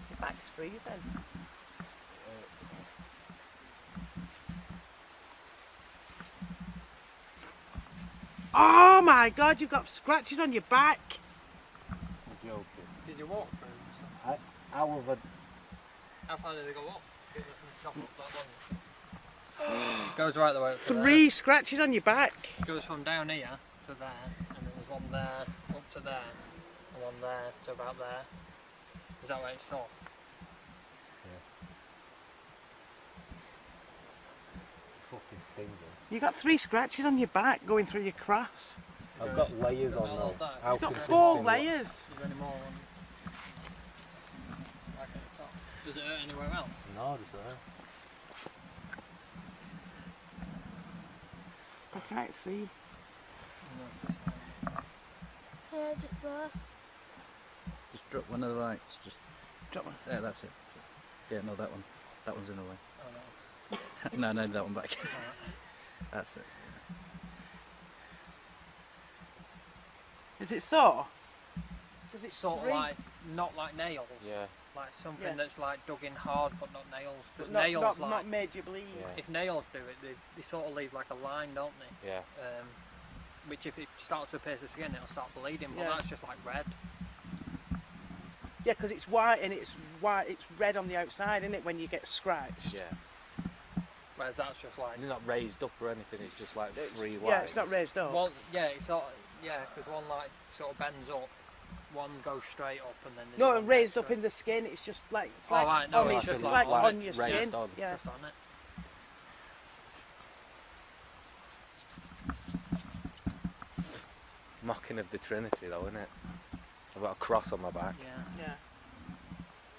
Your back's freezing. Oh my God, you've got scratches on your back. You're joking. Did you walk through? How have How far did it go up? Get the top up that one. It goes right the way up to 3 there. scratches on your back. It goes from down here to there, and then there's one there, up to there, and one there to about there. Is that where it stopped? fucking stinging? You got 3 scratches on your back going through your cross. I've got layers on though. You've got 4 layers. Is there any more on? Like at the top. Does it hurt anywhere else? No, just there. I can't see. Yeah, just there. Just drop one of the lights. Just drop one. Yeah, that's it. Yeah, no, that one. That one's in the way. Oh, no, that one back. That's it. Is it sore? Does it sort of string? like not like nails? Yeah. Like something Yeah. that's like dug in hard but not nails. Because Not- nails not- like not made you bleed. Yeah. If nails do it, they sort of leave like a line, don't they? Yeah. Which if it starts to pierce the skin, it'll start bleeding. But Yeah. that's just like red. Yeah, because it's white and it's red on the outside, isn't it, when you get scratched? Yeah. Whereas that's just like It's not raised up or anything. It's just like three lines. Yeah, it's not raised up. one. Yeah, it's sort of, yeah, because one like sort of bends up, one goes straight up, and then there's No, one raised up in the skin. It's just like it's Oh, like right, no, on, it's it's just like like on your raised skin. on. Yeah. just on it. Mocking of the Trinity, though, isn't it? I've got a cross on my back. Yeah. Yeah.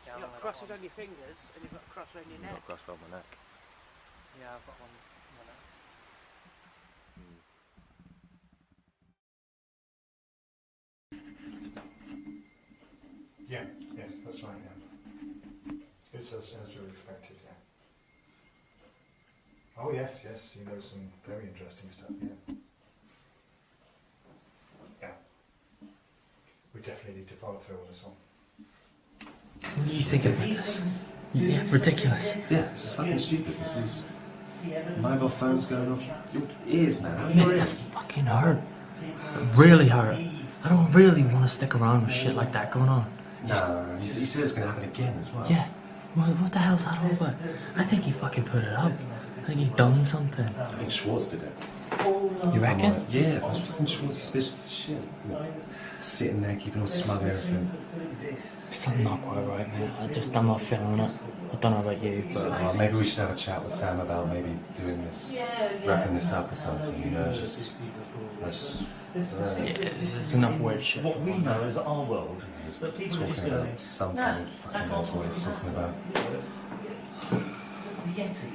Yeah, You've got crosses on your fingers and you've got a cross around your I've neck. got a cross on my neck. Yeah, I've got one. Yeah, yes, that's right, yeah. It's as you expected, yeah. Oh, yes, he knows some very interesting stuff, yeah. Yeah. We definitely need to follow through on this one. What do you think about this? Yeah, ridiculous. Yeah, this is fucking stupid. This is mobile phones going off your ears now. Man, that's fucking hard. Really hurt. I don't really want to stick around with shit like that going on. No, you said it's going to happen again as well. Yeah. What the hell's that all about? I think he fucking put it up. I think he's done something. I think Schwartz did it. You reckon? Yeah, but fucking Schwartz is suspicious as shit. Sitting there, keeping all smug and everything. Something not quite right, mate. I'm not feeling it. I don't know about you, but... maybe we should have a chat with Sam about maybe doing this, wrapping this up or something, you know, just... there's enough weird shit. What we know is our world. He's talking about something, fucking knows what he's talking about. The Yeti.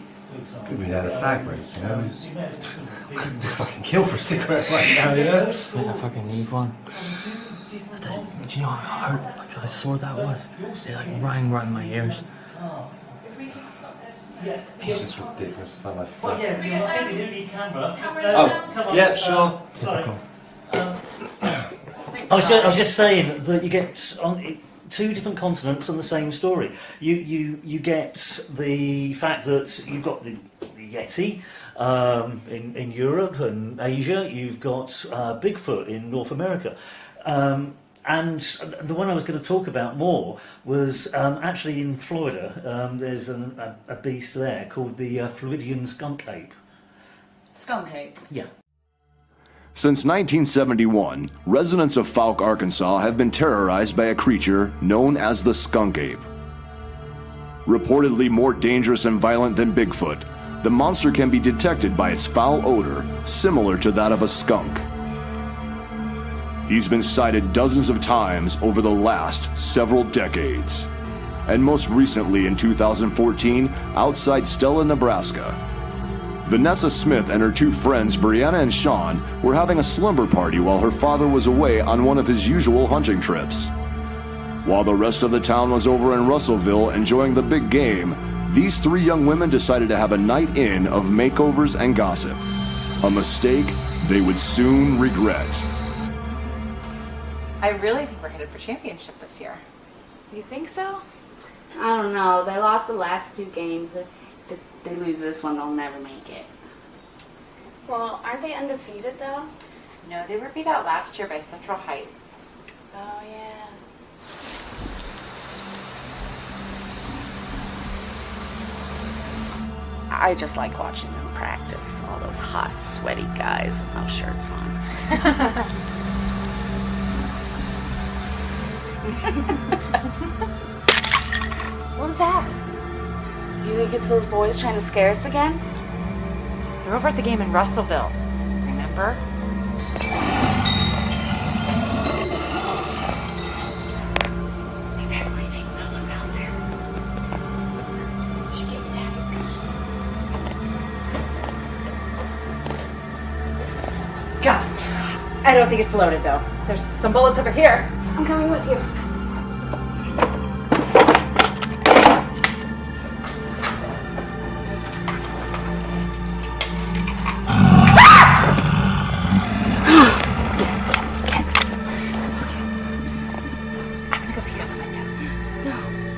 Could be that a fag break, you know? He's fucking kill for a cigarette right now, you know? I fucking need one. Do you know how hurt, like, how sore that was? It like rang right in my ears. It's just ridiculous. It's not like Well, yeah, I think we do need camera. Oh, yeah, sure. Typical. I was just saying that you get on two different continents on the same story. You get the fact that you've got the Yeti in Europe and Asia. You've got Bigfoot in North America. And the one I was going to talk about more was actually in Florida. There's a beast there called the Floridian skunk ape. Skunk ape? Yeah. Since 1971, residents of Fouke, Arkansas have been terrorized by a creature known as the skunk ape. Reportedly more dangerous and violent than Bigfoot, the monster can be detected by its foul odor, similar to that of a skunk. He's been sighted dozens of times over the last several decades, and most recently in 2014 outside Stella, Nebraska. Vanessa Smith and her two friends, Brianna and Sean, were having a slumber party while her father was away on one of his usual hunting trips. While the rest of the town was over in Russellville enjoying the big game, these three young women decided to have a night in of makeovers and gossip. A mistake they would soon regret. I really think we're headed for championship this year. You think so? I don't know. They lost the last two games. If they lose this one, they'll never make it. Well, aren't they undefeated though? No, they were beat out last year by Central Heights. Oh yeah. I just like watching them practice. All those hot, sweaty guys with no shirts on. What was that? Do you think it's those boys trying to scare us again? They're over at the game in Russellville. Remember? They definitely think someone's out there. We should get Daddy's gun. Gun. I don't think it's loaded though. There's some bullets over here. I'm coming with you.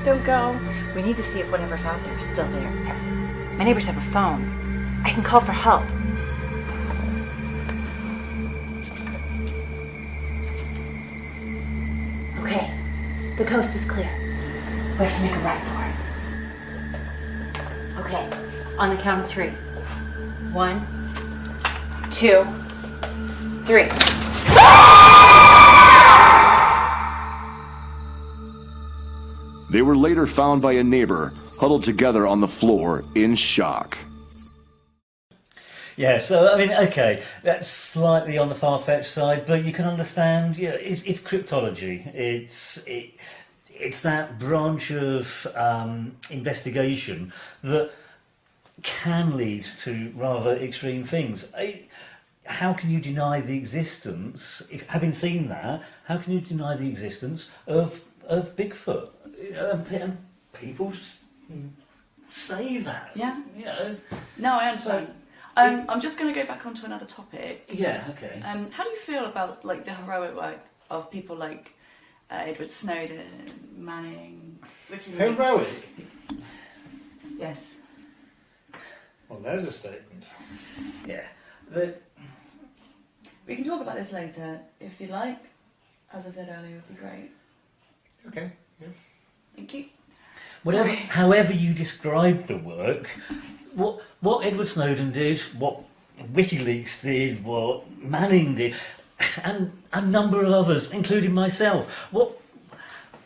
Don't go. We need to see if whatever's out there is still there. My neighbors have a phone. I can call for help. Okay, the coast is clear. We have to make a right for it. Okay, on the count of 3. 1, 2, 3. They were later found by a neighbor, huddled together on the floor in shock. Yeah, so, I mean, okay, that's slightly on the far-fetched side, but you can understand, yeah, it's cryptology. It's that branch of investigation that can lead to rather extreme things. How can you deny the existence, having seen that, how can you deny the existence of Bigfoot? And people say that. Yeah. You know. No, I understand. I'm just going to go back onto another topic. Yeah, okay. How do you feel about like the heroic work of people like Edward Snowden, Manning, WikiLeaks? Heroic? Yes. Well, there's a statement. Yeah. We can talk about this later if you like. As I said earlier, it would be great. Okay. Yeah. Thank you. Whatever, Sorry. however you describe the work, what Edward Snowden did, what WikiLeaks did, what Manning did, and a number of others, including myself, what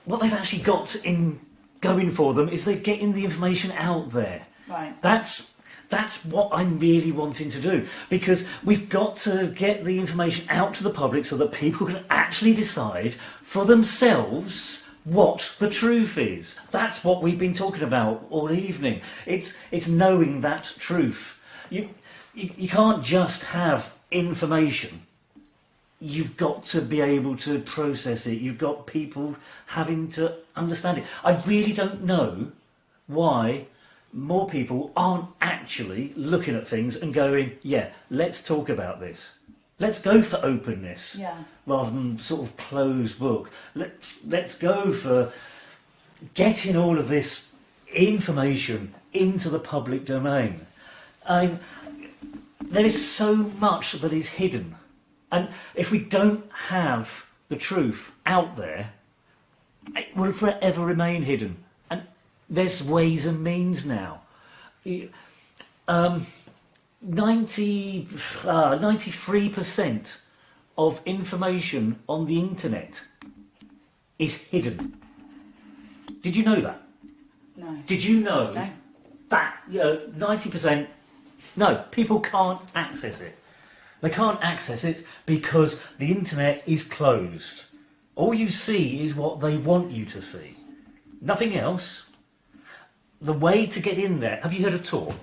they've actually got in going for them is they're getting the information out there. Right. That's what I'm really wanting to do, because we've got to get the information out to the public so that people can actually decide for themselves what the truth is. That's what we've been talking about all evening. It's knowing that truth. You can't just have information. You've got to be able to process it. You've got people having to understand it. I really don't know why more people aren't actually looking at things and going, yeah, let's talk about this. Let's go for openness rather than sort of closed book. Let's go for getting all of this information into the public domain. There is so much that is hidden. And if we don't have the truth out there, it will forever remain hidden. And there's ways and means now. 93% of information on the internet is hidden. Did you know that? No. Did you know No. that 90%? No, people can't access it. They can't access it because the internet is closed. All you see is what they want you to see. Nothing else. The way to get in there. Have you heard of Tor?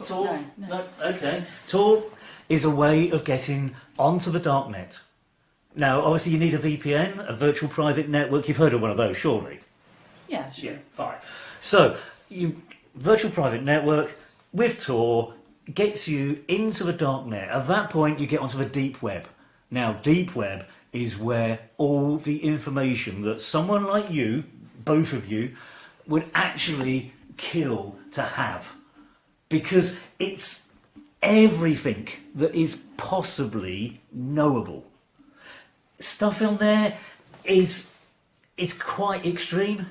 Tor? No. Okay. Tor is a way of getting onto the darknet. Now, obviously, you need a VPN, a virtual private network. You've heard of one of those, surely? Yeah, sure. Yeah, fine. So, virtual private network with Tor gets you into the darknet. At that point, you get onto the deep web. Now, deep web is where all the information that someone like you, both of you, would actually kill to have. Because it's everything that is possibly knowable. Stuff on there is quite extreme.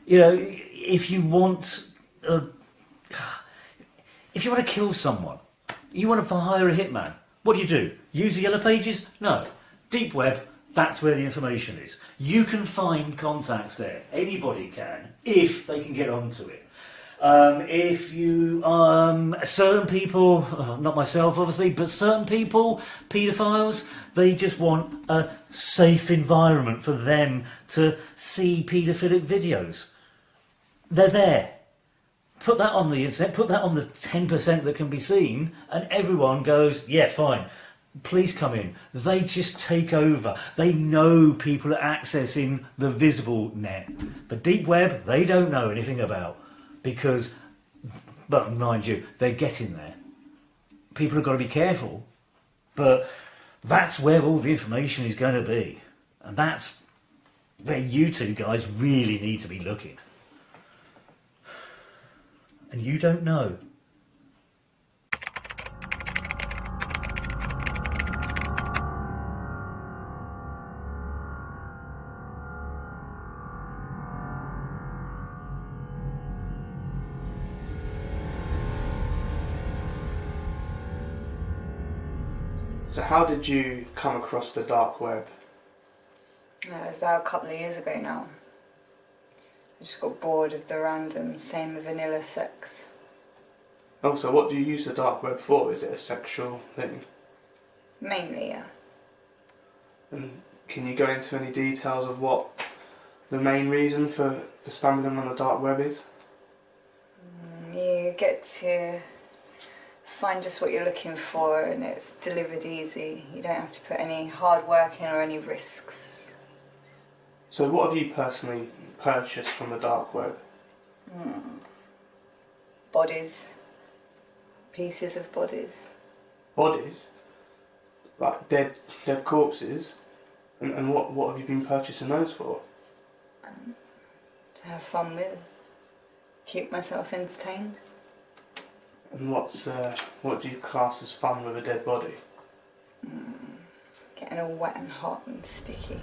You know, if you want to kill someone, you want to hire a hitman, what do? Use the yellow pages? No. Deep web, that's where the information is. You can find contacts there. Anybody can, if they can get onto it. If you, certain people, not myself obviously, but certain people, paedophiles, they just want a safe environment for them to see paedophilic videos. They're there. Put that on the internet, put that on the 10% that can be seen, and everyone goes, yeah, fine, please come in. They just take over. They know people are accessing the visible net. The deep web, they don't know anything about. Because, but mind you, they're getting there. People have got to be careful, but that's where all the information is going to be. And that's where you two guys really need to be looking. And you don't know. So how did you come across the dark web? It was about a couple of years ago now. I just got bored of the random same vanilla sex. Oh, so what do you use the dark web for? Is it a sexual thing? Mainly, yeah. And can you go into any details of what the main reason for stumbling on the dark web is? You get to find just what you're looking for and it's delivered easy. You don't have to put any hard work in or any risks. So what have you personally purchased from the dark web? Bodies. Pieces of bodies. Bodies? Like dead corpses? And what have you been purchasing those for? To have fun with. Keep myself entertained. And what do you class as fun with a dead body? getting all wet and hot and sticky.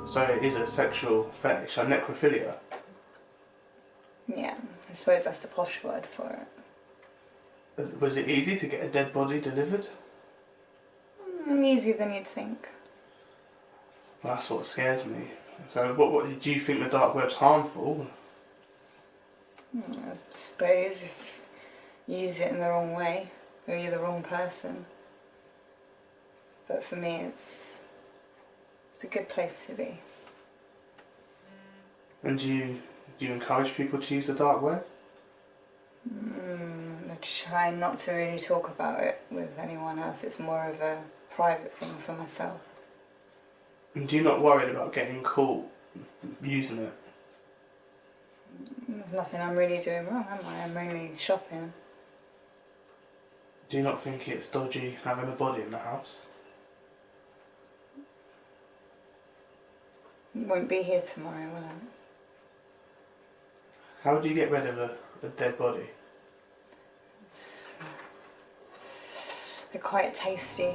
So it is a sexual fetish, a necrophilia. Yeah, I suppose that's the posh word for it. Was it easy to get a dead body delivered? Easier than you'd think. That's what scares me. So what do you think the dark web's harmful? I suppose if you use it in the wrong way, or you're the wrong person. But for me, it's a good place to be. And do you encourage people to use the dark web? I try not to really talk about it with anyone else. It's more of a private thing for myself. And do you not worried about getting caught using it? There's nothing I'm really doing wrong, am I? I'm only shopping. Do you not think it's dodgy having a body in the house? It won't be here tomorrow, will it? How do you get rid of a dead body? They're quite tasty.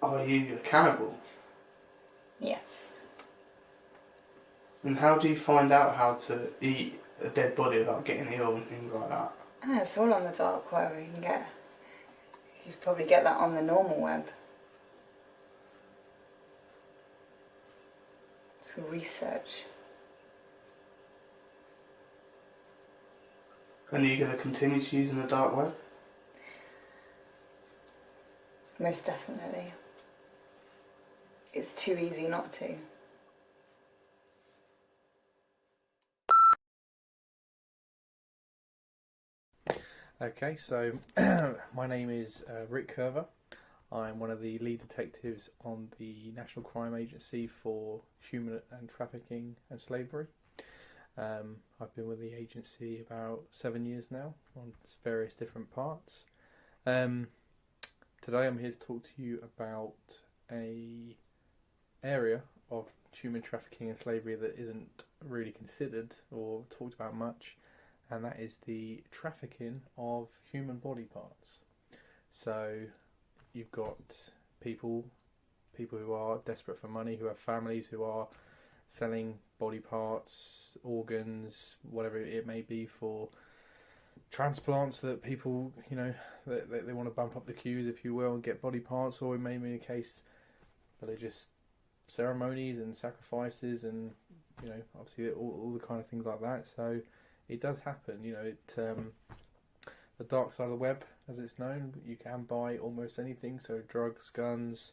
Are you a cannibal? Yes. And how do you find out how to eat a dead body without getting ill and things like that? It's all on the dark web. You probably get that on the normal web. So research. And are you going to continue to use in the dark web? Most definitely. It's too easy not to. Okay, so my name is Rick Curver. I'm one of the lead detectives on the National Crime Agency for Human and Trafficking and Slavery. I've been with the agency about 7 years now on various different parts. Today I'm here to talk to you about a area of human trafficking and slavery that isn't really considered or talked about much, and that is the trafficking of human body parts. So you've got people who are desperate for money, who have families who are selling body parts, organs, whatever it may be, for transplants that people, they want to bump up the queues, if you will, and get body parts, or it may be a case religious ceremonies and sacrifices and, obviously all the kind of things like that. So it does happen, the dark side of the web, as it's known, you can buy almost anything, so drugs, guns,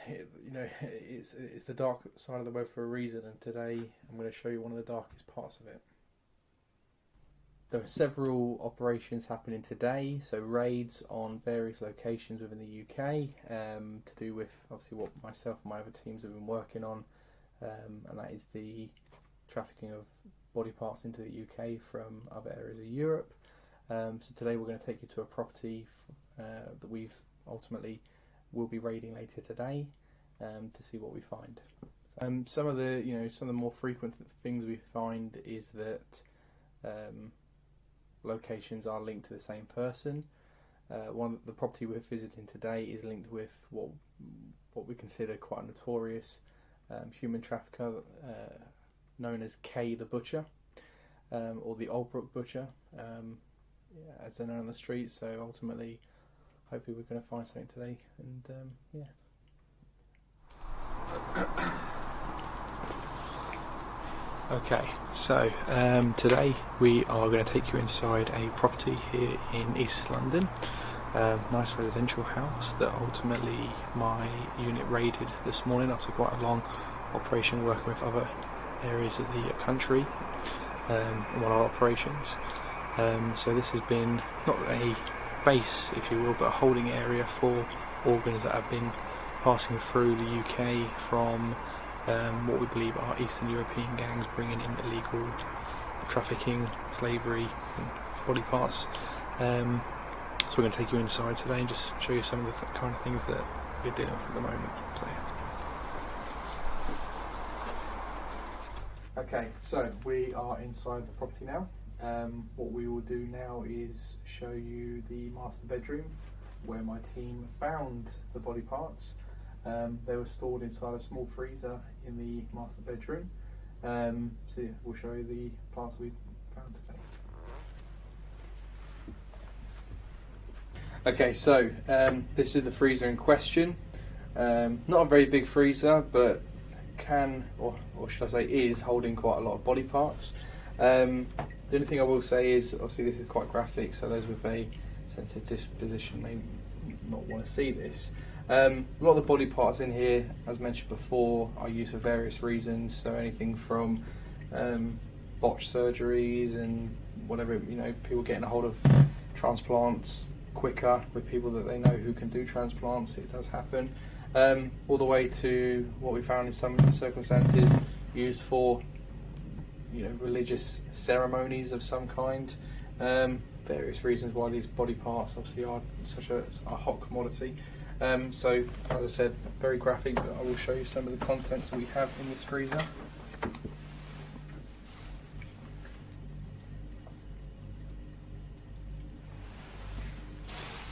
it's the dark side of the web for a reason, and today I'm going to show you one of the darkest parts of it. There are several operations happening today, so raids on various locations within the UK, to do with obviously what myself and my other teams have been working on, and that is the trafficking of body parts into the UK from other areas of Europe. So today we're going to take you to a property that we've ultimately we'll be raiding later today to see what we find. Some of the more frequent things we find is that locations are linked to the same person. The property we're visiting today is linked with what we consider quite a notorious human trafficker known as Kay the Butcher, or the Old Brook Butcher, as they're known on the street. So ultimately, hopefully we're going to find something today, and yeah. Okay, so today we are going to take you inside a property here in East London. Nice residential house that ultimately my unit raided this morning after quite a long operation working with other areas of the country in one of our operations. So this has been not a base, if you will, but a holding area for organs that have been passing through the UK from what we believe are Eastern European gangs bringing in illegal trafficking, slavery and body parts. So we're going to take you inside today and just show you some of the kind of things that we're dealing with at the moment. So, yeah. Okay, so we are inside the property now. What we will do now is show you the master bedroom where my team found the body parts. They were stored inside a small freezer in the master bedroom. So yeah, we'll show you the parts we found today. Okay, so this is the freezer in question. Not a very big freezer, but or should I say is, holding quite a lot of body parts. The only thing I will say is, obviously this is quite graphic, so those with a sensitive disposition may not want to see this. A lot of the body parts in here, as mentioned before, are used for various reasons. So anything from botched surgeries and whatever, people getting a hold of transplants quicker with people that they know who can do transplants. It does happen. All the way to what we found in some circumstances used for religious ceremonies of some kind. Various reasons why these body parts obviously are such a hot commodity. So, as I said, very graphic, but I will show you some of the contents we have in this freezer.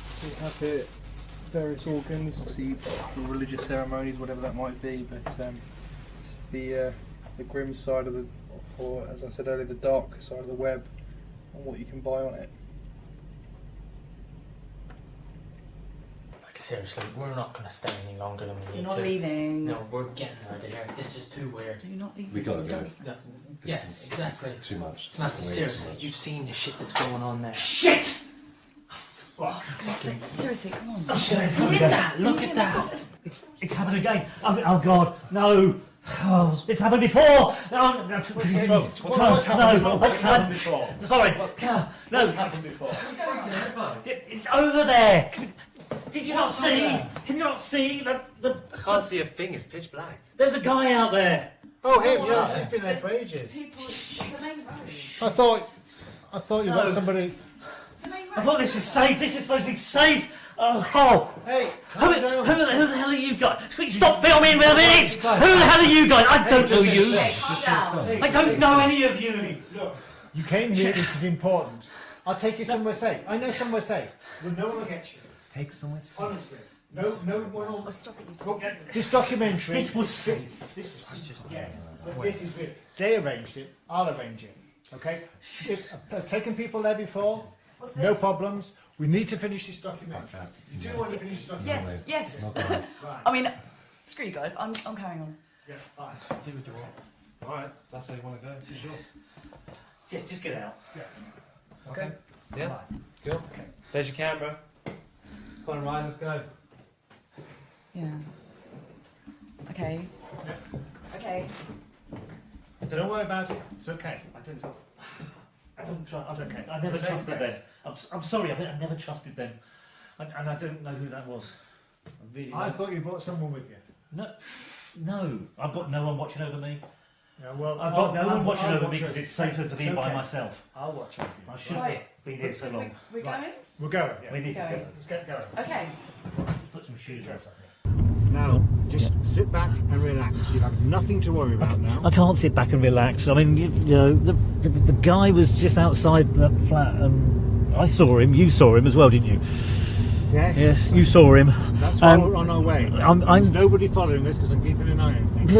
So we have here various organs, see religious ceremonies, whatever that might be, but it's the grim side of or as I said earlier, the dark side of the web and what you can buy on it. Seriously, we're not going to stay any longer than we need to. You're not leaving. No, we're getting out of here. This is too weird. You're not leaving. We got to go. Yes, exactly. It's too much. Nothing, seriously, you've seen the shit that's going on there. Shit! Seriously, come on. Look at that! Look at that! It's happened again. Oh God, no! Oh, it's happened before. What's happened before? Sorry, no. What's happened before? It's over there. Did you not see? Can you not see the? I can't see a thing. It's pitch black. There's a guy out there. Oh, him! Yeah, he's been there for ages. I thought you got somebody. I thought this was safe. This is supposed to be safe. Oh! Hey, who the hell are you guys? Stop filming for a minute! Who the hell are you guys? I don't know you. I don't know any of you. Look, you came here, which is important. I'll take you somewhere safe. I know somewhere safe. Well, no one will get you. Take somewhere safe. Honestly, no one will. Stop it! This documentary. This was safe. This is just This is it. They arranged it. I'll arrange it. Okay. I've taken people there before. No problems. We need to finish this documentary. You do want to finish this documentary? Yes. I mean, screw you guys. I'm carrying on. Yeah, fine. Do what you want. All right, that's where you want to go. Sure. Yeah, just get out. Yeah. Okay. Yeah. Cool. Okay. There's your camera. Come on, Ryan. Let's go. Yeah. Okay. Okay. Don't worry about it. It's okay. I don't trust. Okay. I never trusted them. I'm sorry. I never trusted them, and I don't know who that was. I thought you brought someone with you. No. I've got no one watching over me. Yeah, well, I've got no one watching over me because it's safer to be by myself. I'll watch over you. I shouldn't have been here so long. We're going. We're going. Yeah. We need to go. Let's get going. Okay. Now, just sit back and relax. You have nothing to worry about now. I can't sit back and relax. I mean, you know, the guy was just outside that flat, and I saw him. You saw him as well, didn't you? Yes. Yes, you saw him. That's why we're on our way. There's nobody following us because I'm keeping an eye on things.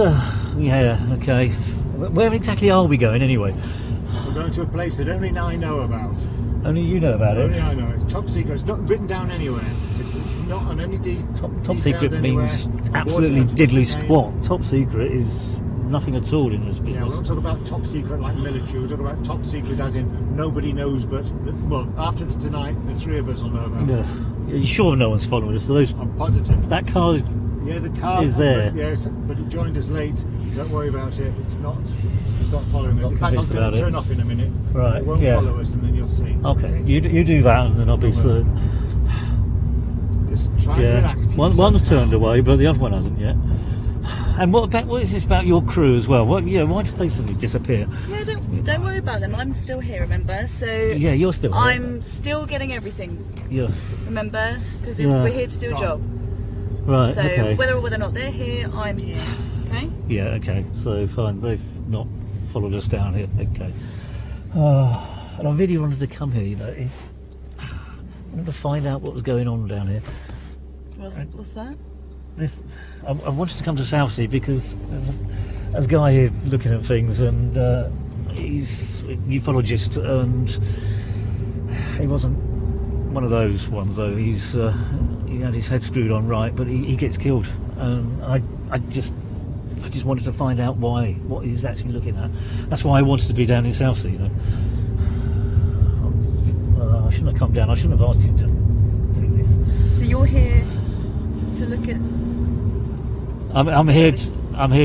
Yeah, okay. Where exactly are we going anyway? We're going to a place that only I know about. Only you know about it? Only I know. It's top secret. It's not written down anywhere. It's not on any Top secret means absolutely diddly squat. Top secret is nothing at all in this business. Yeah, we're not talking about top secret like military. We're talking about top secret as in nobody knows but... Well, after tonight, the three of us will know about it. Are you sure no one's following us? I'm positive. That car the car is there. Yes, but it joined us late. Don't worry about it. It's not following us. In fact, I'm going to turn off in a minute. Right. It won't follow us, and then you'll see. Okay. You do that, and then I'll be through. Just try and relax. One's turned away, but the other one hasn't yet. And what is this about your crew as well? Why did they suddenly disappear? Yeah, don't worry about them. I'm still here, remember? So yeah, you're still here. I'm still getting everything. Yeah. Remember? Because we're here to do a job. Right. So okay. whether or not they're here, I'm here. Okay? Yeah. Okay. So fine. They've not followed us down here. Okay. And I really wanted to come here. You know, I wanted to find out what was going on down here. What's that? I wanted to come to Southsea because there's a guy here looking at things, and he's a ufologist, and he wasn't one of those ones though. He had his head screwed on right, but he gets killed, and I just wanted to find out what he's actually looking at. That's why I wanted to be down in Southsea. You know, I shouldn't have come down. I shouldn't have asked you to do this. So you're here to look at. I'm here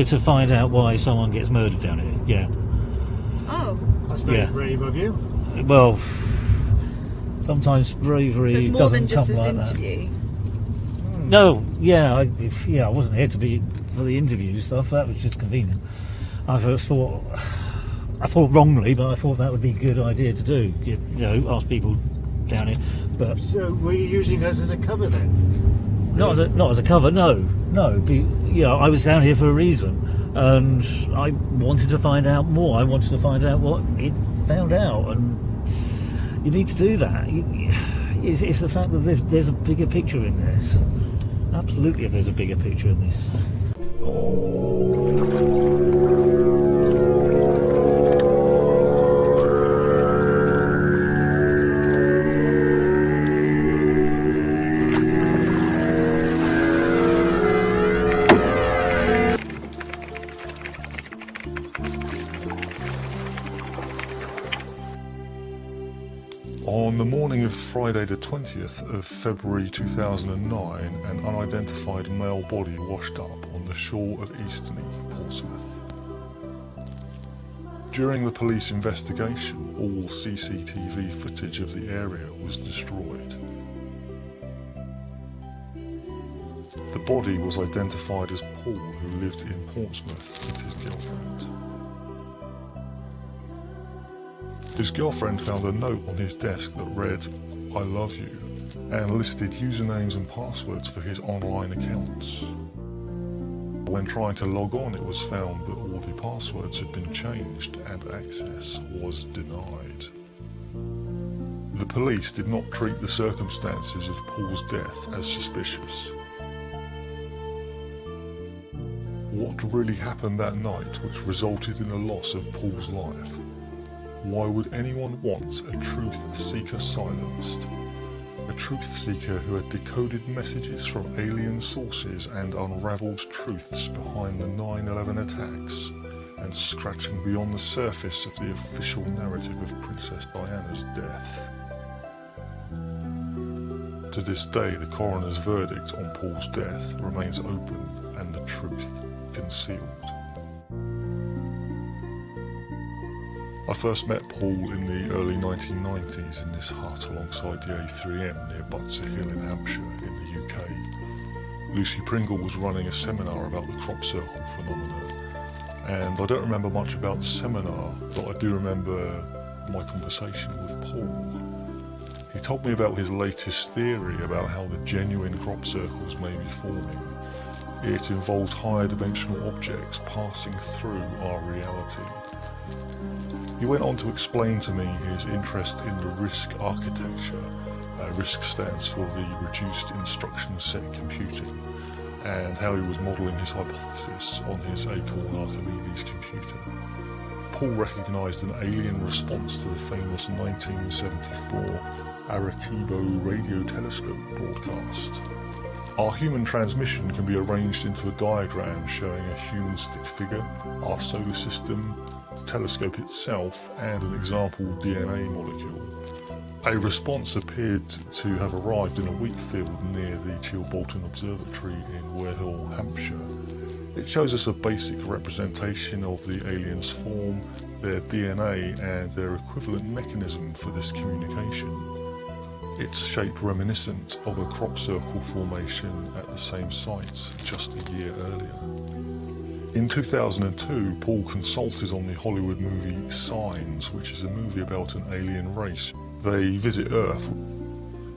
to find out why someone gets murdered down here. Yeah. Oh. That's very brave of you. Well, sometimes bravery so it's more doesn't than just come this like interview. That. No, I wasn't here for the interview stuff. That was just convenient. I thought wrongly, but I thought that would be a good idea to do. You know, ask people down here. But so were you using us as a cover then? Not as a cover, no. I was down here for a reason, and I wanted to find out more. I wanted to find out what it found out, and you need to do that. It's the fact that there's a bigger picture in this. Absolutely, there's a bigger picture in this. On the morning of Friday the 20th of February 2009, an unidentified male body washed up on the shore of Eastney, Portsmouth. During the police investigation, all CCTV footage of the area was destroyed. The body was identified as Paul, who lived in Portsmouth with his girlfriend. His girlfriend found a note on his desk that read, "I love you," and listed usernames and passwords for his online accounts. When trying to log on, it was found that all the passwords had been changed and access was denied. The police did not treat the circumstances of Paul's death as suspicious. What really happened that night which resulted in the loss of Paul's life? Why would anyone want a truth seeker silenced? A truth seeker who had decoded messages from alien sources and unravelled truths behind the 9/11 attacks, and scratching beyond the surface of the official narrative of Princess Diana's death. To this day, the coroner's verdict on Paul's death remains open and the truth concealed. I first met Paul in the early 1990s in this hut alongside the A3M near Butser Hill in Hampshire in the UK. Lucy Pringle was running a seminar about the crop circle phenomena, and I don't remember much about the seminar, but I do remember my conversation with Paul. He told me about his latest theory about how the genuine crop circles may be forming. It involves higher dimensional objects passing through our reality. He went on to explain to me his interest in the RISC architecture. RISC stands for the Reduced Instruction Set Computing, and how he was modelling his hypothesis on his Acorn Archimedes computer. Paul recognised an alien response to the famous 1974 Arecibo radio telescope broadcast. Our human transmission can be arranged into a diagram showing a human stick figure, our solar system, the telescope itself, and an example DNA molecule. A response appeared to have arrived in a wheat field near the Chilbolton Observatory in Ware Hill, Hampshire. It shows us a basic representation of the aliens' form, their DNA, and their equivalent mechanism for this communication. Its shape reminiscent of a crop circle formation at the same site just a year earlier. In 2002, Paul consulted on the Hollywood movie Signs, which is a movie about an alien race. They visit Earth.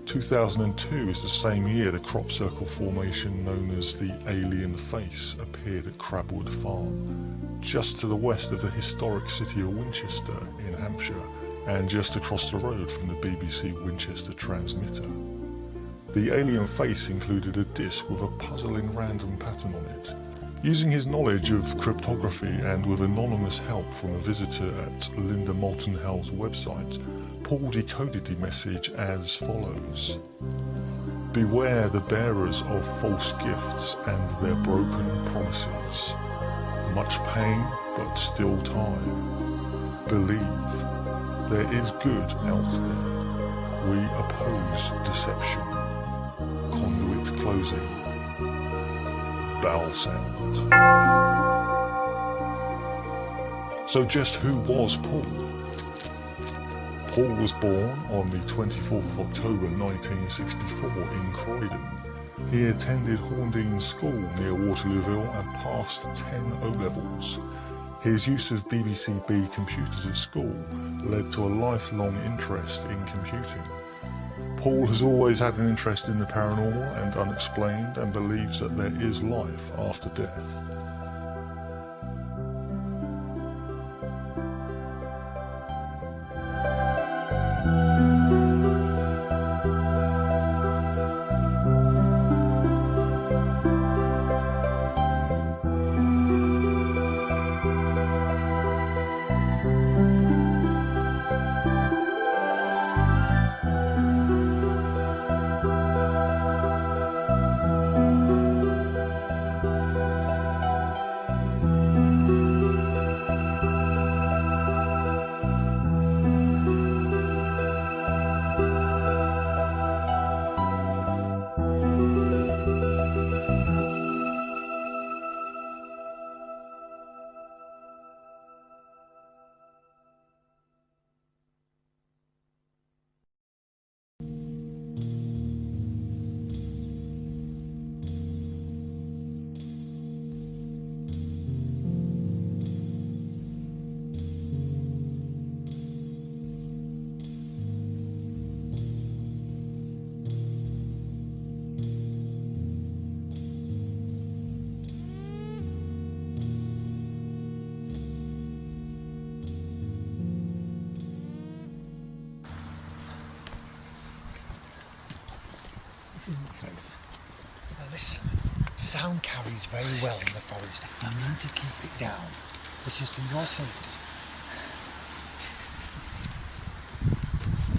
2002 is the same year the crop circle formation known as the Alien Face appeared at Crabwood Farm, just to the west of the historic city of Winchester in Hampshire, and just across the road from the BBC Winchester transmitter. The Alien Face included a disc with a puzzling random pattern on it. Using his knowledge of cryptography and with anonymous help from a visitor at Linda Moulton Howell's website, Paul decoded the message as follows: "Beware the bearers of false gifts and their broken promises. Much pain, but still time. Believe, there is good out there. We oppose deception. Conduit closing. Bowel sound." So just who was Paul? Paul was born on the 24th of October 1964 in Croydon. He attended Horndean School near Waterlooville and passed 10 O-levels. His use of BBC-B computers at school led to a lifelong interest in computing. Paul has always had an interest in the paranormal and unexplained, and believes that there is life after death. This isn't safe. Now listen, sound carries very well in the forest. You need to keep it down. This is for your safety.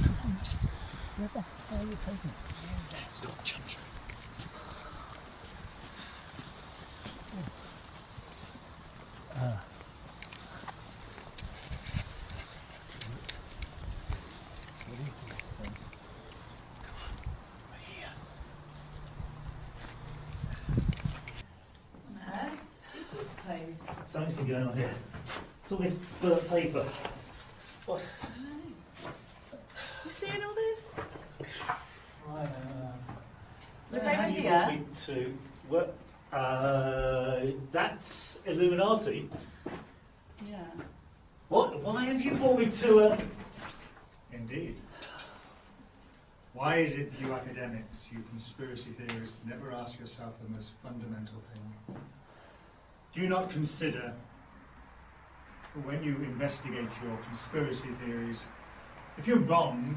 Come on. Where the hell are you taking us? Stop chuntering. What is this place? Come on, we're here. What's this place? Something's been going on here. It's all this burnt paper. What? You seeing all this? Look over here. To what? That's Illuminati. Yeah. What? Why have you brought me to a... Indeed. Why is it you academics, you conspiracy theorists, never ask yourself the most fundamental thing? Do you not consider, when you investigate your conspiracy theories, if you're wrong,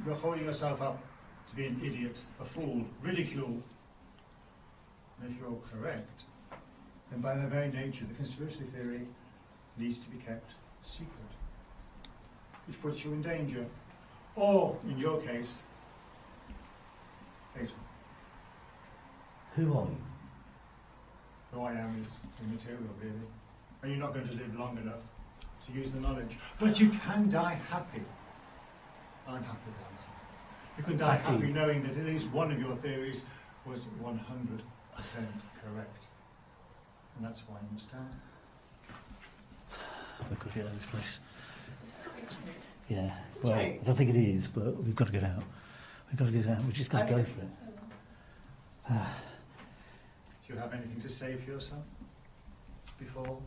you're holding yourself up to be an idiot, a fool, ridiculed. And if you're correct, then by their very nature, the conspiracy theory needs to be kept secret, which puts you in danger. Or, in your case, fatal. Who are you? Who I am is immaterial, really. And you're not going to live long enough to use the knowledge. But you can die happy. I'm happy about that. You can die happy knowing that at least one of your theories was 100% correct. And that's why you must die. We've got to get out of this place. It's not a joke. Yeah. It's a Well, joke. I don't think it is, but we've got to get out. We've got to get out. We're just going to go for it. Do you have anything to say for yourself before?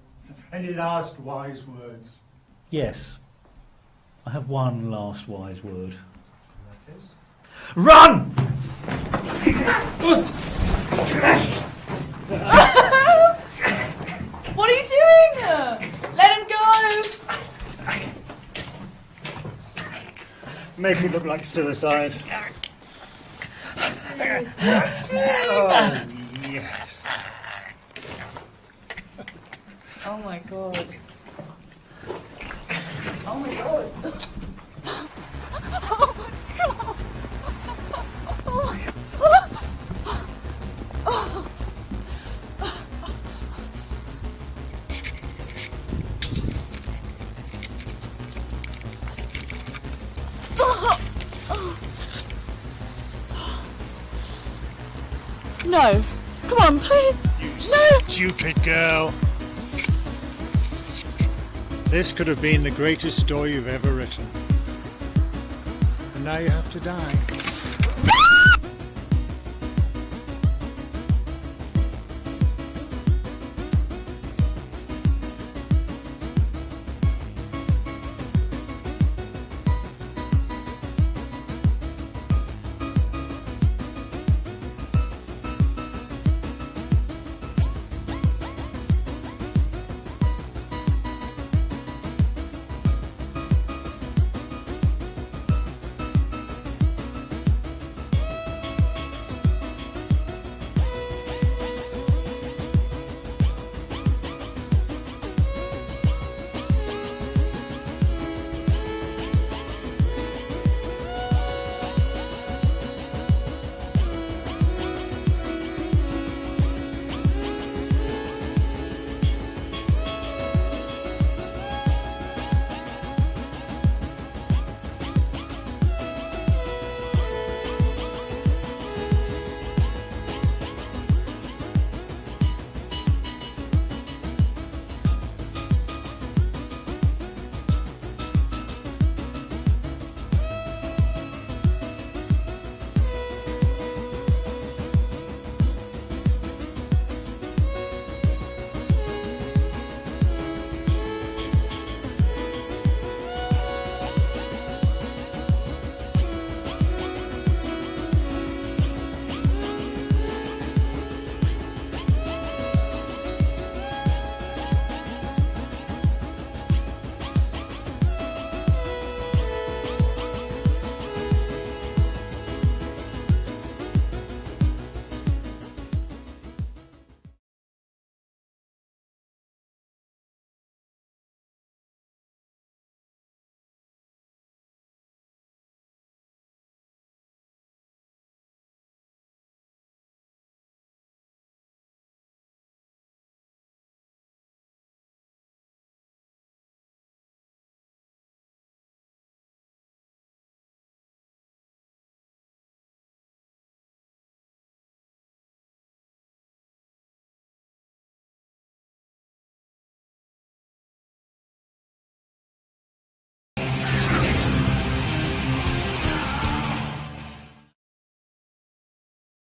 Any last wise words? Yes. I have one last wise word. And that is? Run! What are you doing? Let him go! Make it look like suicide. Oh, yes. oh my god. Oh my god. Oh my god. Oh. No. Come on, please. No. Stupid girl. This could have been the greatest story you've ever written. And now you have to die.